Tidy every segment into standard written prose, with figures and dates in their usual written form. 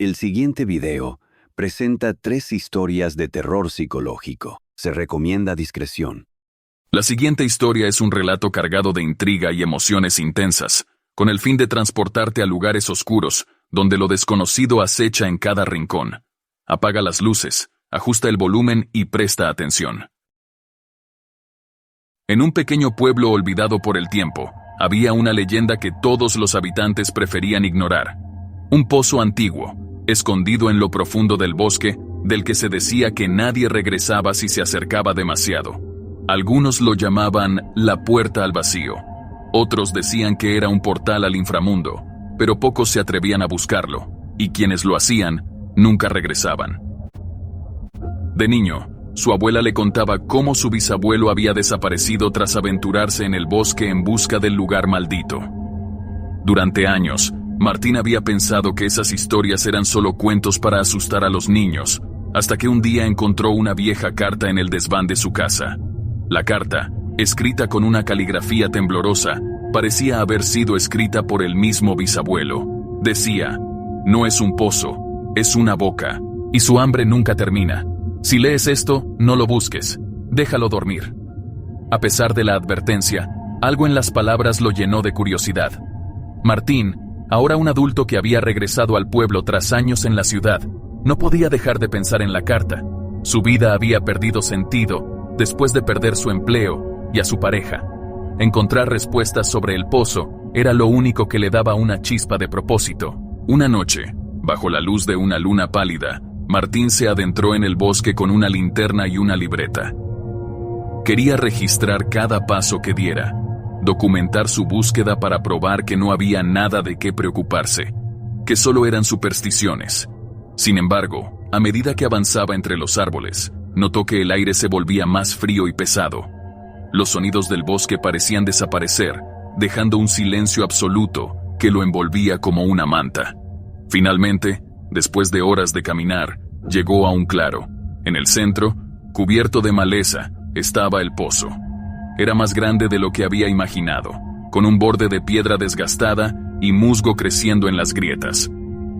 El siguiente video presenta 3 historias de terror psicológico. Se recomienda discreción. La siguiente historia es un relato cargado de intriga y emociones intensas, con el fin de transportarte a lugares oscuros, donde lo desconocido acecha en cada rincón. Apaga las luces, ajusta el volumen y presta atención. En un pequeño pueblo olvidado por el tiempo, había una leyenda que todos los habitantes preferían ignorar. Un pozo antiguo, escondido en lo profundo del bosque, del que se decía que nadie regresaba si se acercaba demasiado. Algunos lo llamaban la puerta al vacío. Otros decían que era un portal al inframundo, pero pocos se atrevían a buscarlo, y quienes lo hacían, nunca regresaban. De niño, su abuela le contaba cómo su bisabuelo había desaparecido tras aventurarse en el bosque en busca del lugar maldito. Durante años, Martín había pensado que esas historias eran solo cuentos para asustar a los niños, hasta que un día encontró una vieja carta en el desván de su casa. La carta, escrita con una caligrafía temblorosa, parecía haber sido escrita por el mismo bisabuelo. Decía: "No es un pozo, es una boca, y su hambre nunca termina. Si lees esto, no lo busques, déjalo dormir". A pesar de la advertencia, algo en las palabras lo llenó de curiosidad. Martín, ahora un adulto que había regresado al pueblo tras años en la ciudad, no podía dejar de pensar en la carta. Su vida había perdido sentido después de perder su empleo y a su pareja. Encontrar respuestas sobre el pozo era lo único que le daba una chispa de propósito. Una noche, bajo la luz de una luna pálida, Martín se adentró en el bosque con una linterna y una libreta. Quería registrar cada paso que diera, documentar su búsqueda para probar que no había nada de qué preocuparse, que solo eran supersticiones. Sin embargo, a medida que avanzaba entre los árboles, notó que el aire se volvía más frío y pesado. Los sonidos del bosque parecían desaparecer, dejando un silencio absoluto que lo envolvía como una manta. Finalmente, después de horas de caminar, llegó a un claro. En el centro, cubierto de maleza, estaba el pozo. Era más grande de lo que había imaginado, con un borde de piedra desgastada y musgo creciendo en las grietas.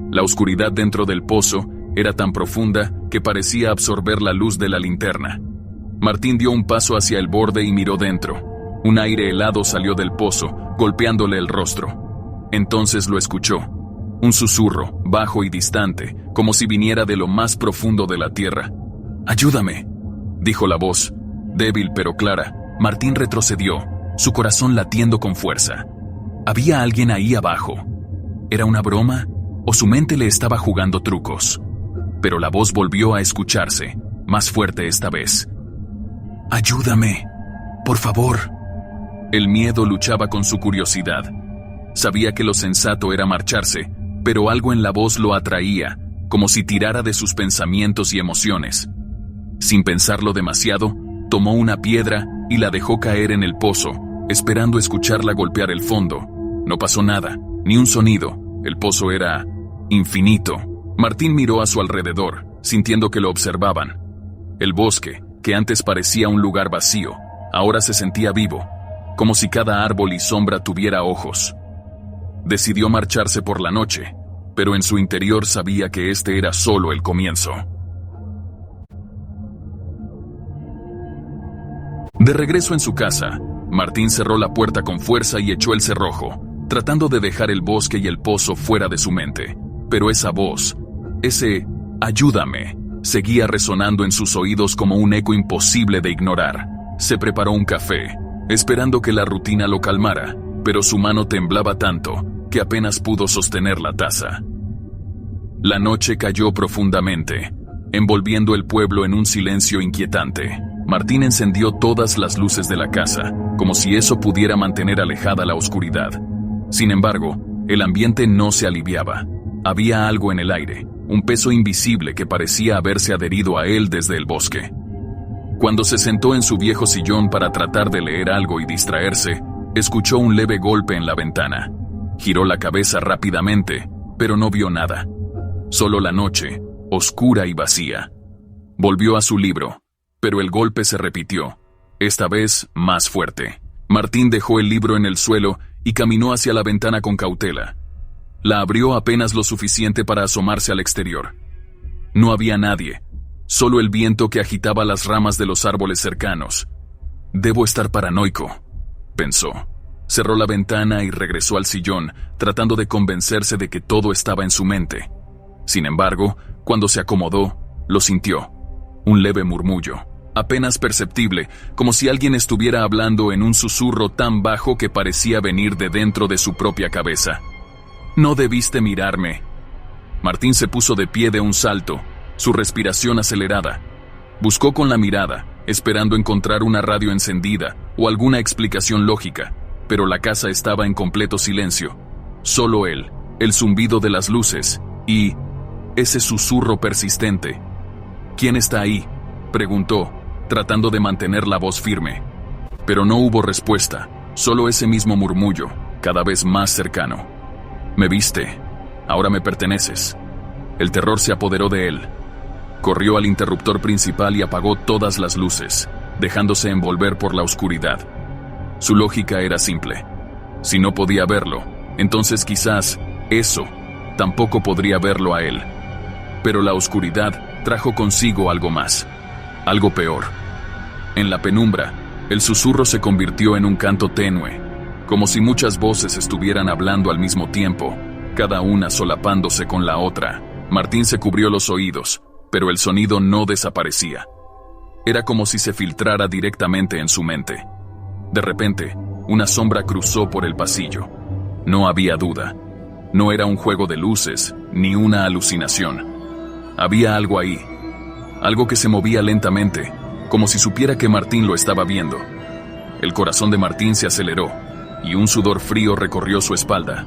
La oscuridad dentro del pozo era tan profunda que parecía absorber la luz de la linterna. Martín dio un paso hacia el borde y miró dentro. Un aire helado salió del pozo, golpeándole el rostro. Entonces lo escuchó. Un susurro, bajo y distante, como si viniera de lo más profundo de la tierra. «¡Ayúdame!», dijo la voz. Débil pero clara, Martín retrocedió, su corazón latiendo con fuerza. ¿Había alguien ahí abajo? ¿Era una broma? ¿O su mente le estaba jugando trucos? Pero la voz volvió a escucharse, más fuerte esta vez. «¡Ayúdame! ¡Por favor!». El miedo luchaba con su curiosidad. Sabía que lo sensato era marcharse, pero algo en la voz lo atraía, como si tirara de sus pensamientos y emociones. Sin pensarlo demasiado, tomó una piedra y la dejó caer en el pozo, esperando escucharla golpear el fondo. No pasó nada, ni un sonido. El pozo era infinito. Martín miró a su alrededor, sintiendo que lo observaban. El bosque, que antes parecía un lugar vacío, ahora se sentía vivo, como si cada árbol y sombra tuviera ojos. Decidió marcharse por la noche, pero en su interior sabía que este era solo el comienzo. De regreso en su casa, Martín cerró la puerta con fuerza y echó el cerrojo, tratando de dejar el bosque y el pozo fuera de su mente. Pero esa voz, ese «ayúdame», seguía resonando en sus oídos como un eco imposible de ignorar. Se preparó un café, esperando que la rutina lo calmara, pero su mano temblaba tanto que apenas pudo sostener la taza. La noche cayó profundamente, envolviendo el pueblo en un silencio inquietante. Martín encendió todas las luces de la casa, como si eso pudiera mantener alejada la oscuridad. Sin embargo, el ambiente no se aliviaba. Había algo en el aire, un peso invisible que parecía haberse adherido a él desde el bosque. Cuando se sentó en su viejo sillón para tratar de leer algo y distraerse, escuchó un leve golpe en la ventana. Giró la cabeza rápidamente, pero no vio nada. Solo la noche, oscura y vacía. Volvió a su libro, pero el golpe se repitió, esta vez más fuerte. Martín dejó el libro en el suelo y caminó hacia la ventana con cautela. La abrió apenas lo suficiente para asomarse al exterior. No había nadie, solo el viento que agitaba las ramas de los árboles cercanos. Debo estar paranoico, pensó. Cerró la ventana y regresó al sillón, tratando de convencerse de que todo estaba en su mente. Sin embargo, cuando se acomodó, lo sintió. Un leve murmullo, apenas perceptible, como si alguien estuviera hablando en un susurro tan bajo que parecía venir de dentro de su propia cabeza. «No debiste mirarme». Martín se puso de pie de un salto, su respiración acelerada. Buscó con la mirada, esperando encontrar una radio encendida o alguna explicación lógica, pero la casa estaba en completo silencio. Solo él, el zumbido de las luces y ese susurro persistente. «¿Quién está ahí?», preguntó, tratando de mantener la voz firme. Pero no hubo respuesta, solo ese mismo murmullo, cada vez más cercano. «Me viste, ahora me perteneces». El terror se apoderó de él. Corrió al interruptor principal y apagó todas las luces, dejándose envolver por la oscuridad. Su lógica era simple. Si no podía verlo, entonces quizás eso tampoco podría verlo a él. Pero la oscuridad trajo consigo algo más, algo peor. En la penumbra, el susurro se convirtió en un canto tenue, como si muchas voces estuvieran hablando al mismo tiempo, cada una solapándose con la otra. Martín se cubrió los oídos, pero el sonido no desaparecía. Era como si se filtrara directamente en su mente. De repente, una sombra cruzó por el pasillo. No había duda. No era un juego de luces, ni una alucinación. Había algo ahí. Algo que se movía lentamente, como si supiera que Martín lo estaba viendo. El corazón de Martín se aceleró, y un sudor frío recorrió su espalda.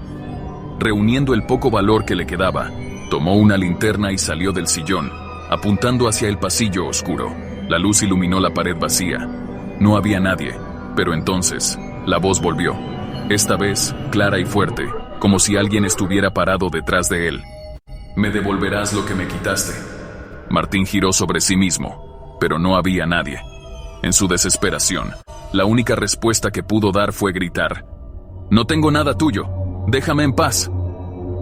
Reuniendo el poco valor que le quedaba, tomó una linterna y salió del sillón, apuntando hacia el pasillo oscuro. La luz iluminó la pared vacía. No había nadie, pero entonces, la voz volvió. Esta vez, clara y fuerte, como si alguien estuviera parado detrás de él. «Me devolverás lo que me quitaste». Martín giró sobre sí mismo, pero no había nadie. En su desesperación, la única respuesta que pudo dar fue gritar: «No tengo nada tuyo, déjame en paz».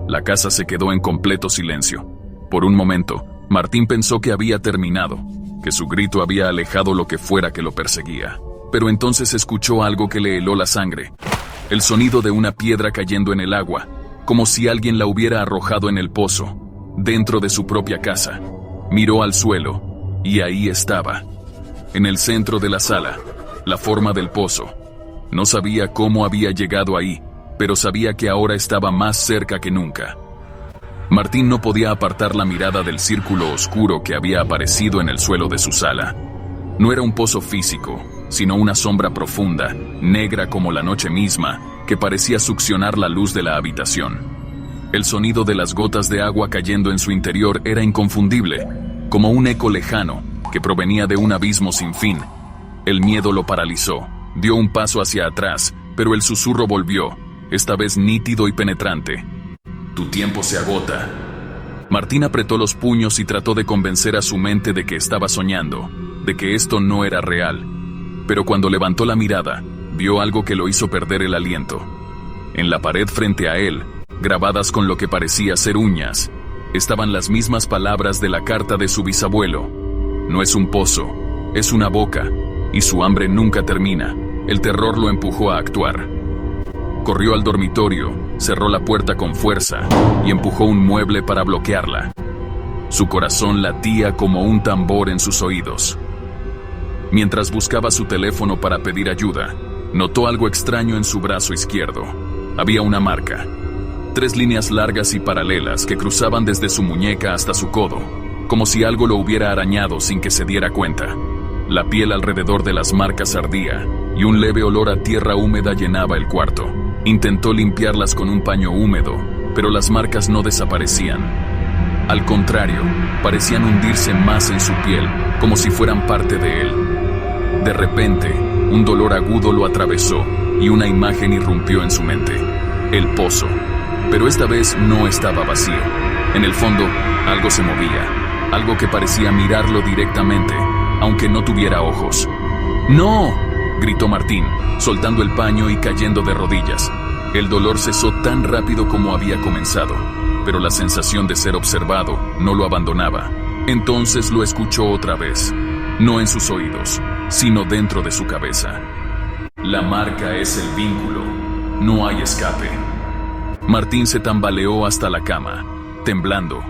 La casa se quedó en completo silencio. Por un momento, Martín pensó que había terminado, que su grito había alejado lo que fuera que lo perseguía. Pero entonces escuchó algo que le heló la sangre. El sonido de una piedra cayendo en el agua, como si alguien la hubiera arrojado en el pozo, dentro de su propia casa. Miró al suelo, y ahí estaba, en el centro de la sala, la forma del pozo. No sabía cómo había llegado ahí, pero sabía que ahora estaba más cerca que nunca. Martín no podía apartar la mirada del círculo oscuro que había aparecido en el suelo de su sala. No era un pozo físico, sino una sombra profunda, negra como la noche misma, que parecía succionar la luz de la habitación. El sonido de las gotas de agua cayendo en su interior era inconfundible, como un eco lejano que provenía de un abismo sin fin. El miedo lo paralizó, dio un paso hacia atrás, pero el susurro volvió, esta vez nítido y penetrante. «Tu tiempo se agota». Martín apretó los puños y trató de convencer a su mente de que estaba soñando, de que esto no era real. Pero cuando levantó la mirada, vio algo que lo hizo perder el aliento. En la pared frente a él, grabadas con lo que parecía ser uñas, estaban las mismas palabras de la carta de su bisabuelo. «No es un pozo, es una boca, y su hambre nunca termina». El terror lo empujó a actuar. Corrió al dormitorio, cerró la puerta con fuerza y empujó un mueble para bloquearla. Su corazón latía como un tambor en sus oídos. Mientras buscaba su teléfono para pedir ayuda, notó algo extraño en su brazo izquierdo. Había una marca. 3 líneas largas y paralelas que cruzaban desde su muñeca hasta su codo, como si algo lo hubiera arañado sin que se diera cuenta. La piel alrededor de las marcas ardía, y un leve olor a tierra húmeda llenaba el cuarto. Intentó limpiarlas con un paño húmedo, pero las marcas no desaparecían. Al contrario, parecían hundirse más en su piel, como si fueran parte de él. De repente, un dolor agudo lo atravesó, y una imagen irrumpió en su mente. El pozo. Pero esta vez no estaba vacío. En el fondo, algo se movía, algo que parecía mirarlo directamente, aunque no tuviera ojos. «¡No!», gritó Martín, soltando el paño y cayendo de rodillas. El dolor cesó tan rápido como había comenzado, pero la sensación de ser observado no lo abandonaba. Entonces lo escuchó otra vez, no en sus oídos, sino dentro de su cabeza. La marca es el vínculo, no hay escape. Martín se tambaleó hasta la cama, temblando.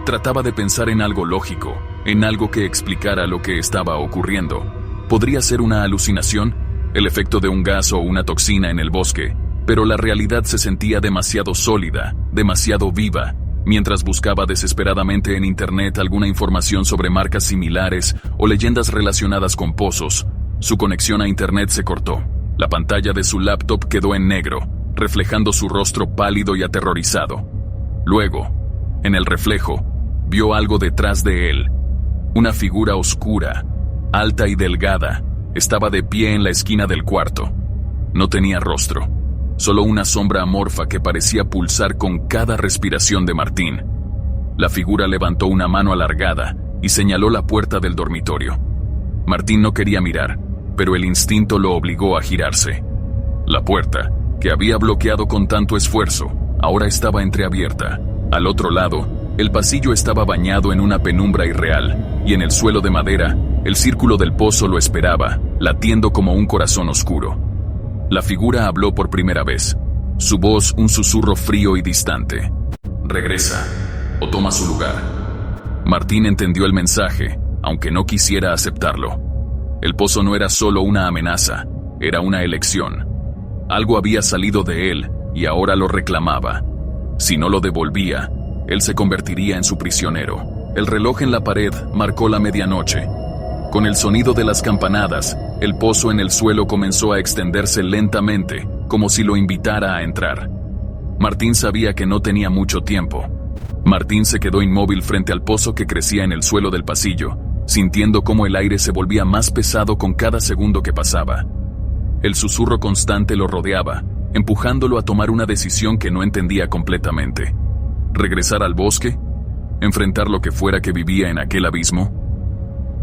Trataba de pensar en algo lógico, en algo que explicara lo que estaba ocurriendo. ¿Podría ser una alucinación? ¿El efecto de un gas o una toxina en el bosque? Pero la realidad se sentía demasiado sólida, demasiado viva. Mientras buscaba desesperadamente en internet alguna información sobre marcas similares o leyendas relacionadas con pozos, su conexión a internet se cortó. La pantalla de su laptop quedó en negro, reflejando su rostro pálido y aterrorizado. Luego, en el reflejo, vio algo detrás de él. Una figura oscura, alta y delgada, estaba de pie en la esquina del cuarto. No tenía rostro, solo una sombra amorfa que parecía pulsar con cada respiración de Martín. La figura levantó una mano alargada y señaló la puerta del dormitorio. Martín no quería mirar, pero el instinto lo obligó a girarse. La puerta, que había bloqueado con tanto esfuerzo, ahora estaba entreabierta. Al otro lado, el pasillo estaba bañado en una penumbra irreal, y en el suelo de madera, el círculo del pozo lo esperaba, latiendo como un corazón oscuro. La figura habló por primera vez, su voz un susurro frío y distante. «Regresa, o toma su lugar». Martín entendió el mensaje, aunque no quisiera aceptarlo. El pozo no era solo una amenaza, era una elección. Algo había salido de él, y ahora lo reclamaba. Si no lo devolvía, él se convertiría en su prisionero. El reloj en la pared marcó la medianoche. Con el sonido de las campanadas, el pozo en el suelo comenzó a extenderse lentamente, como si lo invitara a entrar. Martín sabía que no tenía mucho tiempo. Martín se quedó inmóvil frente al pozo que crecía en el suelo del pasillo, sintiendo cómo el aire se volvía más pesado con cada segundo que pasaba. El susurro constante lo rodeaba, empujándolo a tomar una decisión que no entendía completamente. ¿Regresar al bosque? ¿Enfrentar lo que fuera que vivía en aquel abismo?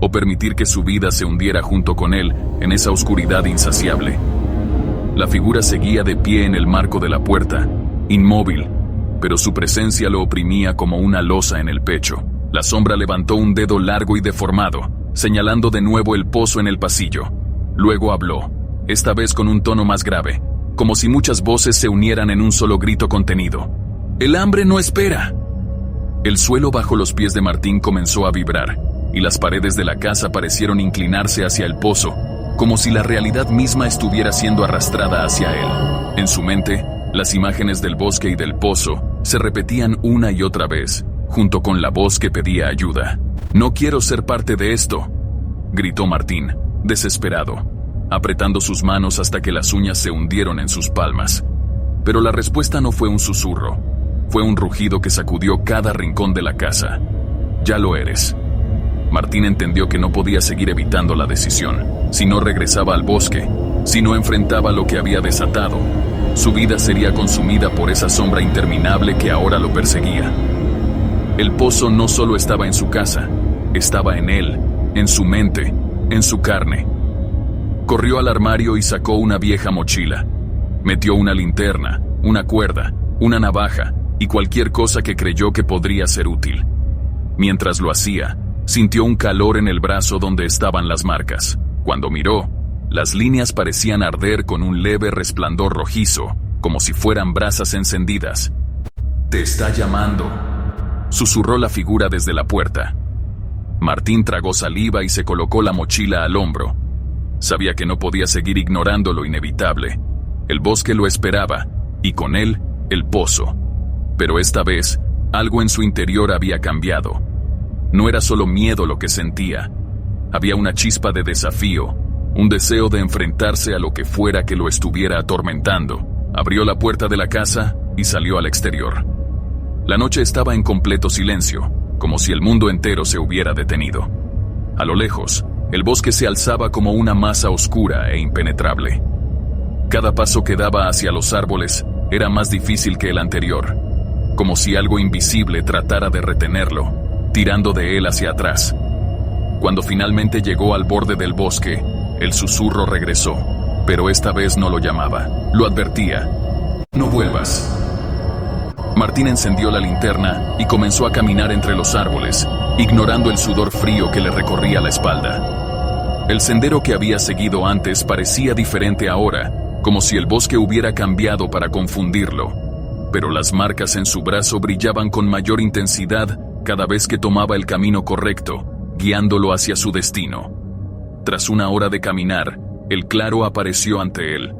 ¿O permitir que su vida se hundiera junto con él en esa oscuridad insaciable? La figura seguía de pie en el marco de la puerta, inmóvil, pero su presencia lo oprimía como una losa en el pecho. La sombra levantó un dedo largo y deformado, señalando de nuevo el pozo en el pasillo. Luego habló, esta vez con un tono más grave, como si muchas voces se unieran en un solo grito contenido. «El hambre no espera». El suelo bajo los pies de Martín comenzó a vibrar, y las paredes de la casa parecieron inclinarse hacia el pozo, como si la realidad misma estuviera siendo arrastrada hacia él. En su mente, las imágenes del bosque y del pozo se repetían una y otra vez, junto con la voz que pedía ayuda. «No quiero ser parte de esto», gritó Martín, desesperado, apretando sus manos hasta que las uñas se hundieron en sus palmas. Pero la respuesta no fue un susurro, fue un rugido que sacudió cada rincón de la casa. «Ya lo eres». Martín entendió que no podía seguir evitando la decisión. Si no regresaba al bosque, si no enfrentaba lo que había desatado, su vida sería consumida por esa sombra interminable que ahora lo perseguía. El pozo no solo estaba en su casa, estaba en él, en su mente, en su carne. Corrió al armario y sacó una vieja mochila. Metió una linterna, una cuerda, una navaja y cualquier cosa que creyó que podría ser útil. Mientras lo hacía, sintió un calor en el brazo donde estaban las marcas. Cuando miró, las líneas parecían arder con un leve resplandor rojizo, como si fueran brasas encendidas. «Te está llamando», susurró la figura desde la puerta. Martín tragó saliva y se colocó la mochila al hombro. Sabía que no podía seguir ignorando lo inevitable. El bosque lo esperaba, y con él, el pozo. Pero esta vez, algo en su interior había cambiado. No era solo miedo lo que sentía. Había una chispa de desafío, un deseo de enfrentarse a lo que fuera que lo estuviera atormentando. Abrió la puerta de la casa y salió al exterior. La noche estaba en completo silencio, como si el mundo entero se hubiera detenido. A lo lejos, el bosque se alzaba como una masa oscura e impenetrable. Cada paso que daba hacia los árboles era más difícil que el anterior, como si algo invisible tratara de retenerlo, tirando de él hacia atrás. Cuando finalmente llegó al borde del bosque, el susurro regresó, pero esta vez no lo llamaba, lo advertía. No vuelvas. Martín encendió la linterna y comenzó a caminar entre los árboles, ignorando el sudor frío que le recorría la espalda. El sendero que había seguido antes parecía diferente ahora, como si el bosque hubiera cambiado para confundirlo, pero las marcas en su brazo brillaban con mayor intensidad cada vez que tomaba el camino correcto, guiándolo hacia su destino. Tras una hora de caminar, el claro apareció ante él.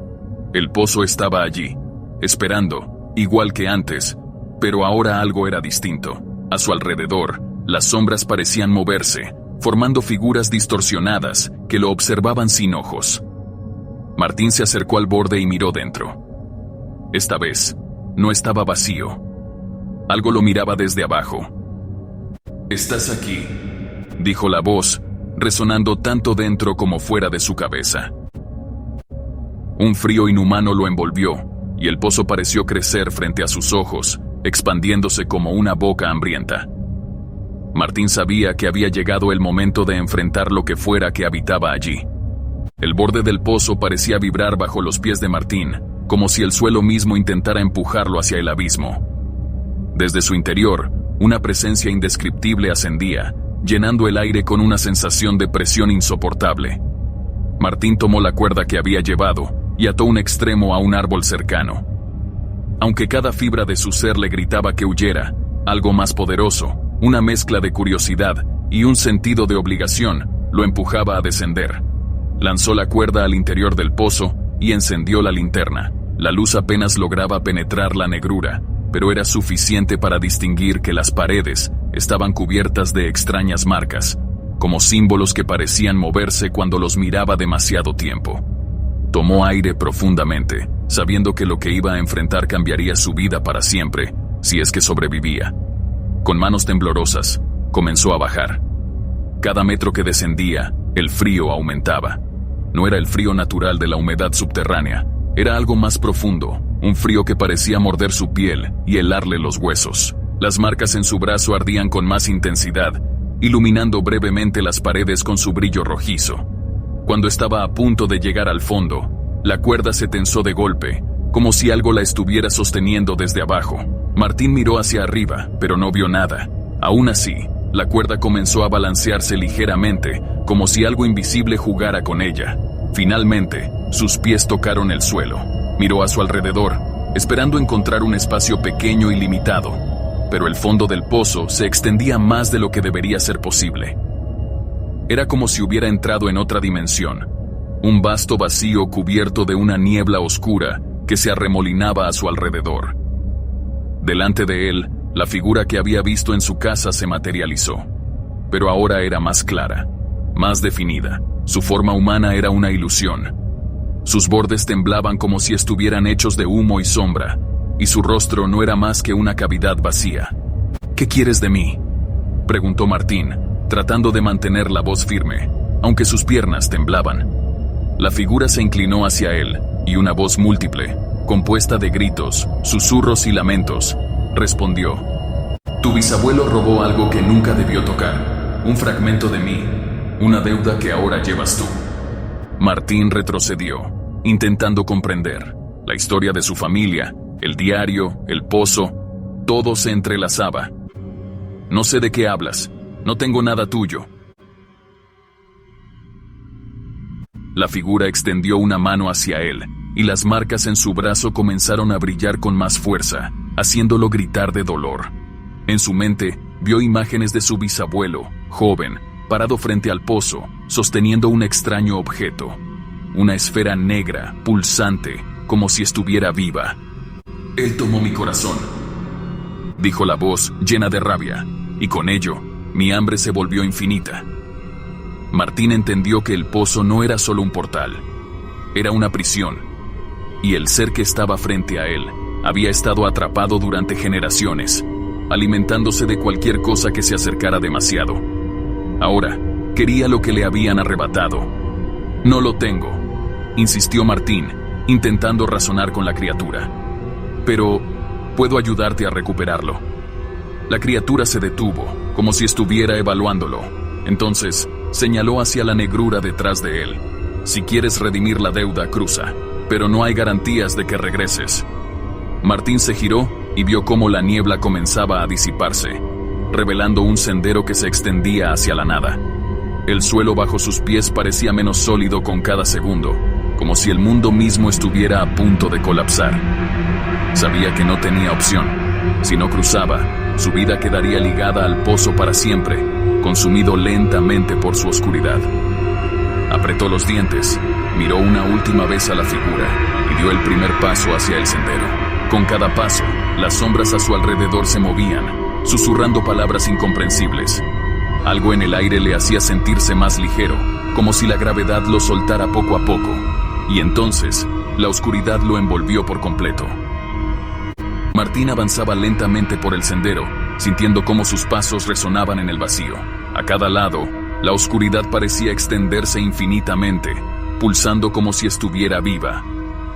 El pozo estaba allí, esperando, igual que antes, pero ahora algo era distinto. A su alrededor, las sombras parecían moverse, formando figuras distorsionadas que lo observaban sin ojos. Martín se acercó al borde y miró dentro. Esta vez, no estaba vacío. Algo lo miraba desde abajo. «Estás aquí», dijo la voz, resonando tanto dentro como fuera de su cabeza. Un frío inhumano lo envolvió, y el pozo pareció crecer frente a sus ojos, expandiéndose como una boca hambrienta. Martín sabía que había llegado el momento de enfrentar lo que fuera que habitaba allí. El borde del pozo parecía vibrar bajo los pies de Martín, como si el suelo mismo intentara empujarlo hacia el abismo. Desde su interior, una presencia indescriptible ascendía, llenando el aire con una sensación de presión insoportable. Martín tomó la cuerda que había llevado y ató un extremo a un árbol cercano. Aunque cada fibra de su ser le gritaba que huyera, algo más poderoso, una mezcla de curiosidad y un sentido de obligación, lo empujaba a descender. Lanzó la cuerda al interior del pozo y encendió la linterna. La luz apenas lograba penetrar la negrura, pero era suficiente para distinguir que las paredes estaban cubiertas de extrañas marcas, como símbolos que parecían moverse cuando los miraba demasiado tiempo. Tomó aire profundamente, sabiendo que lo que iba a enfrentar cambiaría su vida para siempre, si es que sobrevivía. Con manos temblorosas, comenzó a bajar. Cada metro que descendía, el frío aumentaba. No era el frío natural de la humedad subterránea, era algo más profundo, un frío que parecía morder su piel y helarle los huesos. Las marcas en su brazo ardían con más intensidad, iluminando brevemente las paredes con su brillo rojizo. Cuando estaba a punto de llegar al fondo, la cuerda se tensó de golpe, como si algo la estuviera sosteniendo desde abajo. Martín miró hacia arriba, pero no vio nada. Aún así, la cuerda comenzó a balancearse ligeramente, como si algo invisible jugara con ella. Finalmente, sus pies tocaron el suelo. Miró a su alrededor, esperando encontrar un espacio pequeño y limitado, pero el fondo del pozo se extendía más de lo que debería ser posible. Era como si hubiera entrado en otra dimensión, un vasto vacío cubierto de una niebla oscura que se arremolinaba a su alrededor. Delante de él, la figura que había visto en su casa se materializó, pero ahora era más clara, más definida. Su forma humana era una ilusión. Sus bordes temblaban como si estuvieran hechos de humo y sombra, y su rostro no era más que una cavidad vacía. «¿Qué quieres de mí?», preguntó Martín, tratando de mantener la voz firme, aunque sus piernas temblaban. La figura se inclinó hacia él, y una voz múltiple, compuesta de gritos, susurros y lamentos, respondió: «Tu bisabuelo robó algo que nunca debió tocar, un fragmento de mí, una deuda que ahora llevas tú». Martín retrocedió, intentando comprender. La historia de su familia, el diario, el pozo, todo se entrelazaba. «No sé de qué hablas, no tengo nada tuyo». La figura extendió una mano hacia él, y las marcas en su brazo comenzaron a brillar con más fuerza, haciéndolo gritar de dolor. En su mente, vio imágenes de su bisabuelo, joven, parado frente al pozo, sosteniendo un extraño objeto. Una esfera negra, pulsante, como si estuviera viva. «Él tomó mi corazón», dijo la voz, llena de rabia, y con ello, mi hambre se volvió infinita. Martín entendió que el pozo no era solo un portal, era una prisión, y el ser que estaba frente a él había estado atrapado durante generaciones, alimentándose de cualquier cosa que se acercara demasiado. Ahora, quería lo que le habían arrebatado. «No lo tengo», insistió Martín, intentando razonar con la criatura. «Pero puedo ayudarte a recuperarlo». La criatura se detuvo, como si estuviera evaluándolo. Entonces, señaló hacia la negrura detrás de él. «Si quieres redimir la deuda, cruza, pero no hay garantías de que regreses». Martín se giró y vio cómo la niebla comenzaba a disiparse, revelando un sendero que se extendía hacia la nada. El suelo bajo sus pies parecía menos sólido con cada segundo, como si el mundo mismo estuviera a punto de colapsar. Sabía que no tenía opción. Si no cruzaba, su vida quedaría ligada al pozo para siempre, consumido lentamente por su oscuridad. Apretó los dientes, miró una última vez a la figura y dio el primer paso hacia el sendero. Con cada paso, las sombras a su alrededor se movían, susurrando palabras incomprensibles. Algo en el aire le hacía sentirse más ligero, como si la gravedad lo soltara poco a poco. Y entonces, la oscuridad lo envolvió por completo. Martín avanzaba lentamente por el sendero, sintiendo cómo sus pasos resonaban en el vacío. A cada lado, la oscuridad parecía extenderse infinitamente, pulsando como si estuviera viva.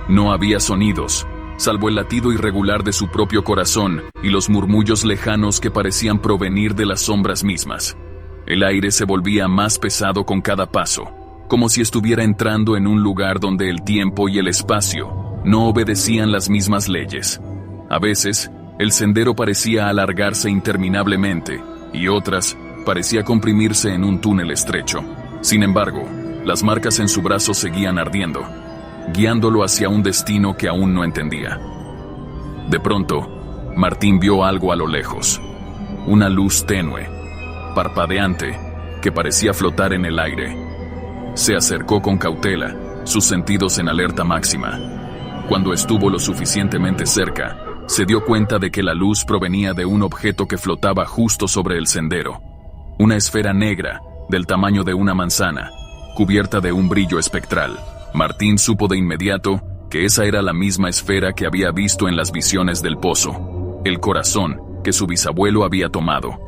No había sonidos, salvo el latido irregular de su propio corazón y los murmullos lejanos que parecían provenir de las sombras mismas. El aire se volvía más pesado con cada paso, como si estuviera entrando en un lugar donde el tiempo y el espacio no obedecían las mismas leyes. A veces, el sendero parecía alargarse interminablemente, y otras parecía comprimirse en un túnel estrecho. Sin embargo, las marcas en su brazo seguían ardiendo, guiándolo hacia un destino que aún no entendía. De pronto, Martín vio algo a lo lejos. Una luz tenue, parpadeante, que parecía flotar en el aire. Se acercó con cautela, sus sentidos en alerta máxima. Cuando estuvo lo suficientemente cerca, se dio cuenta de que la luz provenía de un objeto que flotaba justo sobre el sendero. Una esfera negra, del tamaño de una manzana, cubierta de un brillo espectral. Martín supo de inmediato que esa era la misma esfera que había visto en las visiones del pozo, el corazón que su bisabuelo había tomado.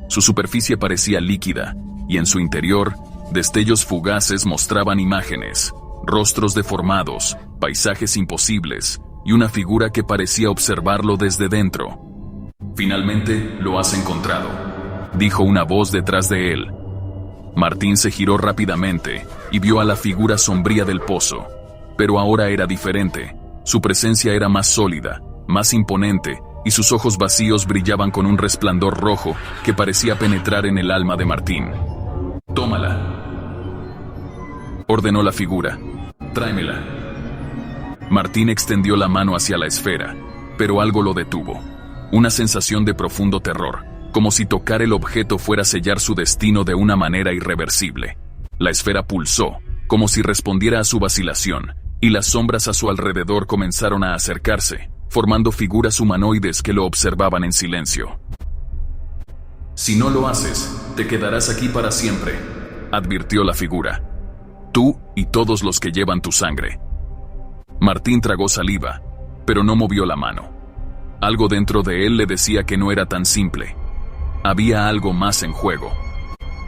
Su superficie parecía líquida, y en su interior, destellos fugaces mostraban imágenes, rostros deformados, paisajes imposibles, y una figura que parecía observarlo desde dentro. «Finalmente lo has encontrado», dijo una voz detrás de él. Martín se giró rápidamente y vio a la figura sombría del pozo, pero ahora era diferente. Su presencia era más sólida, más imponente, y sus ojos vacíos brillaban con un resplandor rojo que parecía penetrar en el alma de Martín. «Tómala», ordenó la figura. «Tráemela». Martín extendió la mano hacia la esfera, pero algo lo detuvo. Una sensación de profundo terror, como si tocar el objeto fuera a sellar su destino de una manera irreversible. La esfera pulsó, como si respondiera a su vacilación, y las sombras a su alrededor comenzaron a acercarse, formando figuras humanoides que lo observaban en silencio. «Si no lo haces, te quedarás aquí para siempre», advirtió la figura. «Tú y todos los que llevan tu sangre». Martín tragó saliva, pero no movió la mano. Algo dentro de él le decía que no era tan simple. Había algo más en juego.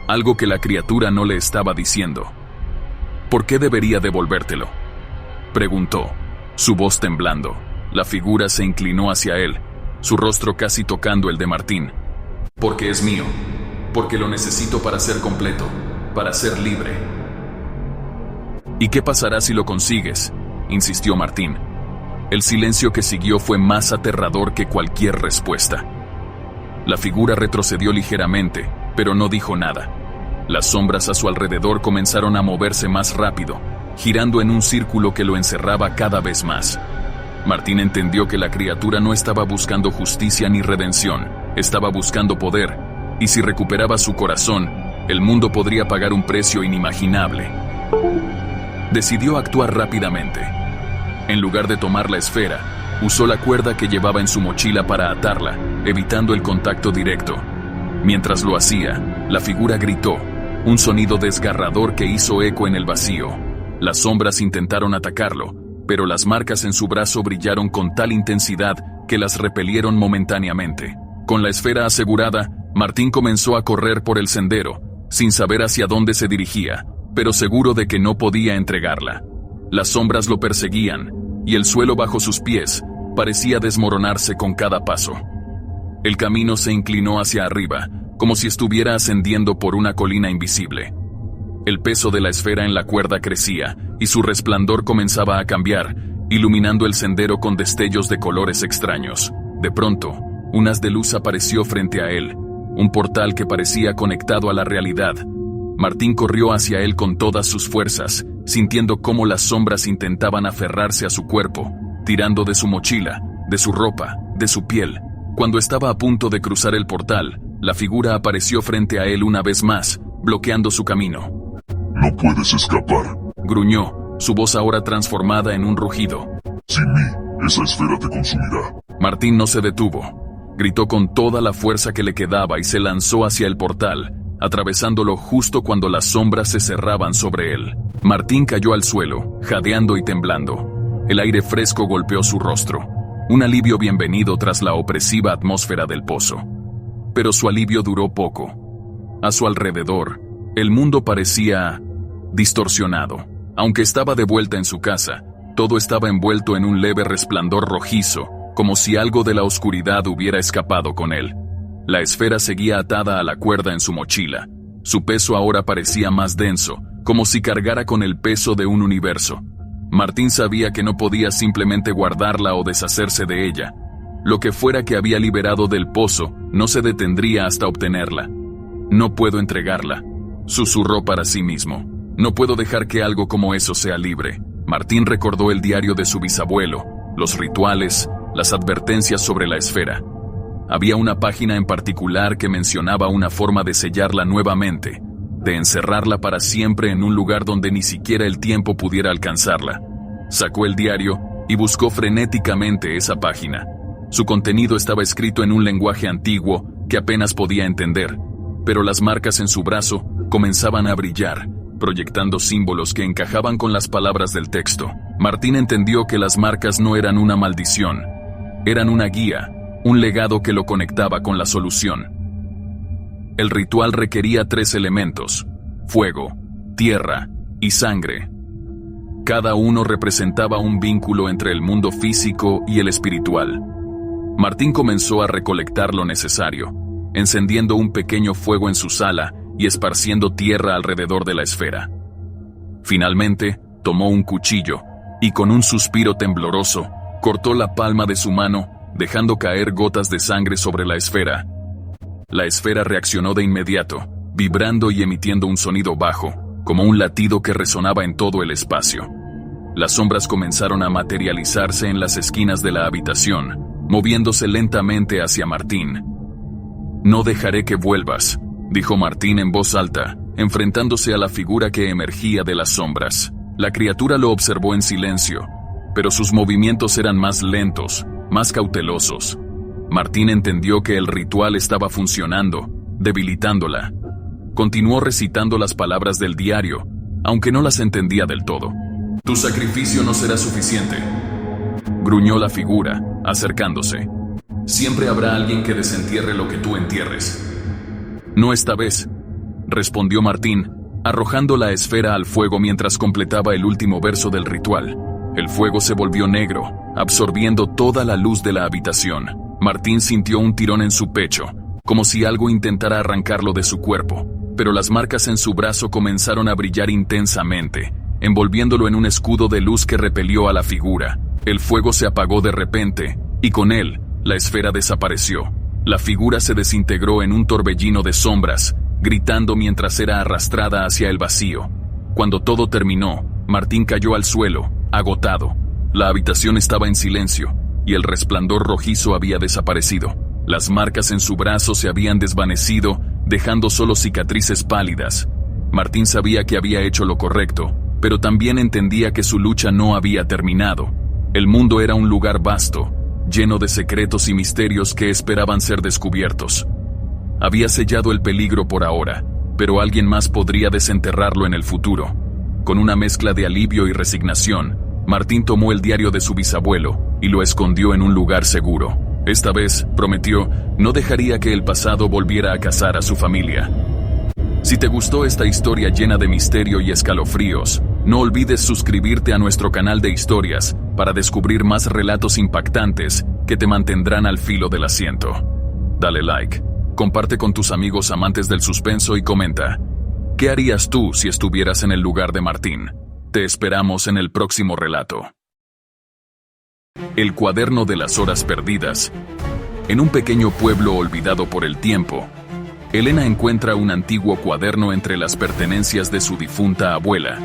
Algo que la criatura no le estaba diciendo. «¿Por qué debería devolvértelo?», preguntó, su voz temblando. La figura se inclinó hacia él, su rostro casi tocando el de Martín. «Porque es mío. Porque lo necesito para ser completo, para ser libre». «¿Y qué pasará si lo consigues?», insistió Martín. El silencio que siguió fue más aterrador que cualquier respuesta. La figura retrocedió ligeramente, pero no dijo nada. Las sombras a su alrededor comenzaron a moverse más rápido, girando en un círculo que lo encerraba cada vez más. Martín entendió que la criatura no estaba buscando justicia ni redención, estaba buscando poder, y si recuperaba su corazón, el mundo podría pagar un precio inimaginable. Decidió actuar rápidamente. En lugar de tomar la esfera, usó la cuerda que llevaba en su mochila para atarla, evitando el contacto directo. Mientras lo hacía, la figura gritó, un sonido desgarrador que hizo eco en el vacío. Las sombras intentaron atacarlo, pero las marcas en su brazo brillaron con tal intensidad que las repelieron momentáneamente. Con la esfera asegurada, Martín comenzó a correr por el sendero, sin saber hacia dónde se dirigía, pero seguro de que no podía entregarla. Las sombras lo perseguían, y el suelo bajo sus pies parecía desmoronarse con cada paso. El camino se inclinó hacia arriba, como si estuviera ascendiendo por una colina invisible. El peso de la esfera en la cuerda crecía, y su resplandor comenzaba a cambiar, iluminando el sendero con destellos de colores extraños. De pronto, un haz de luz apareció frente a él, un portal que parecía conectado a la realidad. Martín corrió hacia él con todas sus fuerzas, sintiendo cómo las sombras intentaban aferrarse a su cuerpo, tirando de su mochila, de su ropa, de su piel. Cuando estaba a punto de cruzar el portal, la figura apareció frente a él una vez más, bloqueando su camino. No puedes escapar, Gruñó, su voz ahora transformada en un rugido. sin mí, esa esfera te consumirá. Martín no se detuvo. Gritó con toda la fuerza que le quedaba y se lanzó hacia el portal, atravesándolo justo cuando las sombras se cerraban sobre él. Martín cayó al suelo, jadeando y temblando. El aire fresco golpeó su rostro, un alivio bienvenido tras la opresiva atmósfera del pozo. Pero su alivio duró poco. A su alrededor, el mundo parecía distorsionado. Aunque estaba de vuelta en su casa, todo estaba envuelto en un leve resplandor rojizo, como si algo de la oscuridad hubiera escapado con él. La esfera seguía atada a la cuerda en su mochila. Su peso ahora parecía más denso, como si cargara con el peso de un universo. Martín sabía que no podía simplemente guardarla o deshacerse de ella. Lo que fuera que había liberado del pozo no se detendría hasta obtenerla. No puedo entregarla, susurró para sí mismo. No puedo dejar que algo como eso sea libre. Martín recordó el diario de su bisabuelo, los rituales, las advertencias sobre la esfera. Había una página en particular que mencionaba una forma de sellarla nuevamente, de encerrarla para siempre en un lugar donde ni siquiera el tiempo pudiera alcanzarla. Sacó el diario y buscó frenéticamente esa página. Su contenido estaba escrito en un lenguaje antiguo que apenas podía entender, pero las marcas en su brazo comenzaban a brillar, proyectando símbolos que encajaban con las palabras del texto. Martín entendió que las marcas no eran una maldición, eran una guía, un legado que lo conectaba con la solución. El ritual requería 3 elementos: fuego, tierra y sangre. Cada uno representaba un vínculo entre el mundo físico y el espiritual. Martín comenzó a recolectar lo necesario, encendiendo un pequeño fuego en su sala y esparciendo tierra alrededor de la esfera. Finalmente, tomó un cuchillo y con un suspiro tembloroso, cortó la palma de su mano, dejando caer gotas de sangre sobre la esfera. La esfera reaccionó de inmediato, vibrando y emitiendo un sonido bajo, como un latido que resonaba en todo el espacio. Las sombras comenzaron a materializarse en las esquinas de la habitación, moviéndose lentamente hacia Martín. «No dejaré que vuelvas», dijo Martín en voz alta, enfrentándose a la figura que emergía de las sombras. La criatura lo observó en silencio, pero sus movimientos eran más lentos, más cautelosos. Martín entendió que el ritual estaba funcionando, debilitándola. Continuó recitando las palabras del diario, aunque no las entendía del todo. «Tu sacrificio no será suficiente», gruñó la figura, acercándose. «Siempre habrá alguien que desentierre lo que tú entierres». «No esta vez», respondió Martín, arrojando la esfera al fuego mientras completaba el último verso del ritual. El fuego se volvió negro, absorbiendo toda la luz de la habitación. Martín sintió un tirón en su pecho, como si algo intentara arrancarlo de su cuerpo, pero las marcas en su brazo comenzaron a brillar intensamente, envolviéndolo en un escudo de luz que repelió a la figura. El fuego se apagó de repente, y con él, la esfera desapareció. La figura se desintegró en un torbellino de sombras, gritando mientras era arrastrada hacia el vacío. Cuando todo terminó, Martín cayó al suelo, agotado. La habitación estaba en silencio, y el resplandor rojizo había desaparecido. Las marcas en su brazo se habían desvanecido, dejando solo cicatrices pálidas. Martín sabía que había hecho lo correcto, pero también entendía que su lucha no había terminado. El mundo era un lugar vasto, lleno de secretos y misterios que esperaban ser descubiertos. Había sellado el peligro por ahora, pero alguien más podría desenterrarlo en el futuro. Con una mezcla de alivio y resignación, Martín tomó el diario de su bisabuelo y lo escondió en un lugar seguro. Esta vez, prometió, no dejaría que el pasado volviera a cazar a su familia. Si te gustó esta historia llena de misterio y escalofríos, no olvides suscribirte a nuestro canal de historias para descubrir más relatos impactantes que te mantendrán al filo del asiento. Dale like, comparte con tus amigos amantes del suspenso y comenta, ¿qué harías tú si estuvieras en el lugar de Martín? Te esperamos en el próximo relato. El cuaderno de las horas perdidas. En un pequeño pueblo olvidado por el tiempo, Elena encuentra un antiguo cuaderno entre las pertenencias de su difunta abuela.